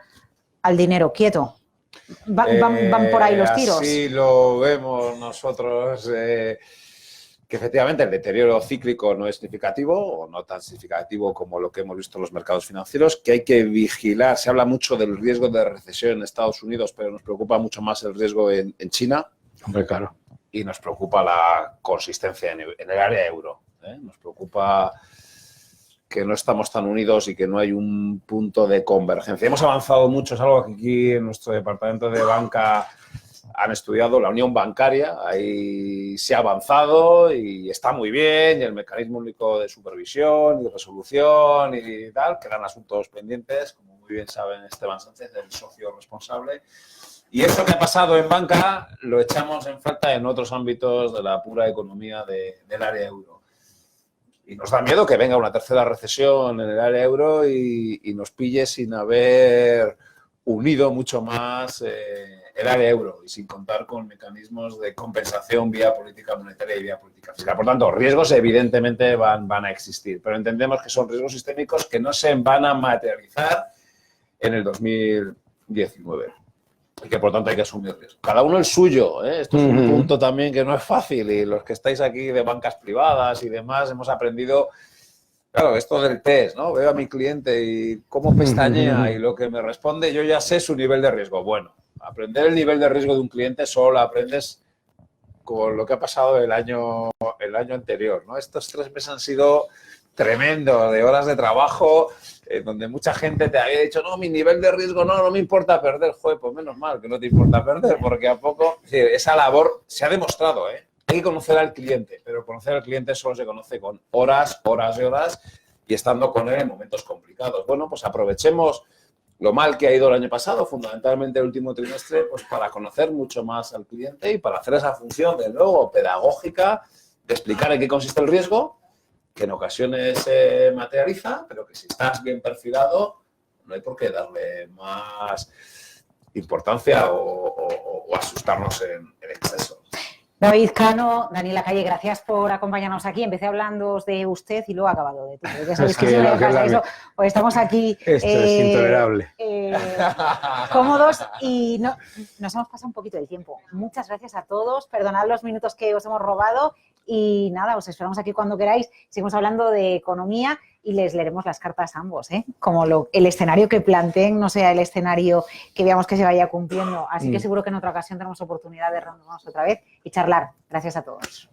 al dinero quieto. ¿Van por ahí los tiros? Así lo vemos nosotros, que efectivamente el deterioro cíclico no es significativo o no tan significativo como lo que hemos visto en los mercados financieros, que hay que vigilar. Se habla mucho del riesgo de recesión en Estados Unidos, pero nos preocupa mucho más el riesgo en China. Hombre, claro. Y nos preocupa la consistencia en el área euro. Nos preocupa que no estamos tan unidos y que no hay un punto de convergencia. Hemos avanzado mucho, es algo que aquí en nuestro departamento de banca han estudiado, la unión bancaria, ahí se ha avanzado y está muy bien, y el mecanismo único de supervisión y resolución y tal, que eran asuntos pendientes, como muy bien saben Esteban Sánchez, el socio responsable. Y eso que ha pasado en banca lo echamos en falta en otros ámbitos de la pura economía del área euro. Y nos da miedo que venga una tercera recesión en el área euro y nos pille sin haber unido mucho más el área euro y sin contar con mecanismos de compensación vía política monetaria y vía política fiscal. Por tanto, riesgos evidentemente van a existir, pero entendemos que son riesgos sistémicos que no se van a materializar en el 2019. Y que por tanto hay que asumir riesgo. Cada uno el suyo, ¿eh? Esto es un punto también que no es fácil y los que estáis aquí de bancas privadas y demás hemos aprendido, claro, esto del test, ¿no? Veo a mi cliente y cómo pestañea y lo que me responde, yo ya sé su nivel de riesgo. Bueno, aprender el nivel de riesgo de un cliente solo aprendes con lo que ha pasado el año anterior, ¿no? Estos 3 meses han sido tremendo, de horas de trabajo, donde mucha gente te había dicho, no, mi nivel de riesgo no me importa perder. Joder, pues menos mal que no te importa perder, porque a poco esa labor se ha demostrado, ¿eh? Hay que conocer al cliente, pero conocer al cliente solo se conoce con horas y horas y estando con él en momentos complicados. Bueno, pues aprovechemos lo mal que ha ido el año pasado, fundamentalmente el último trimestre, pues para conocer mucho más al cliente y para hacer esa función, de nuevo, pedagógica, de explicar en qué consiste el riesgo, que en ocasiones se materializa, pero que si estás bien perfilado, no hay por qué darle más importancia o asustarnos en exceso. David Cano, Daniela Calle, gracias por acompañarnos aquí. Empecé hablando de usted y luego he acabado de ti. Pues estamos aquí esto es intolerable. Cómodos y nos hemos pasado un poquito del tiempo. Muchas gracias a todos. Perdonad los minutos que os hemos robado y nada, os esperamos aquí cuando queráis. Seguimos hablando de economía y les leeremos las cartas a ambos, ¿eh? Como el escenario que planteen no sea el escenario que veamos que se vaya cumpliendo. Así que seguro que en otra ocasión tenemos oportunidad de reunirnos otra vez y charlar. Gracias a todos.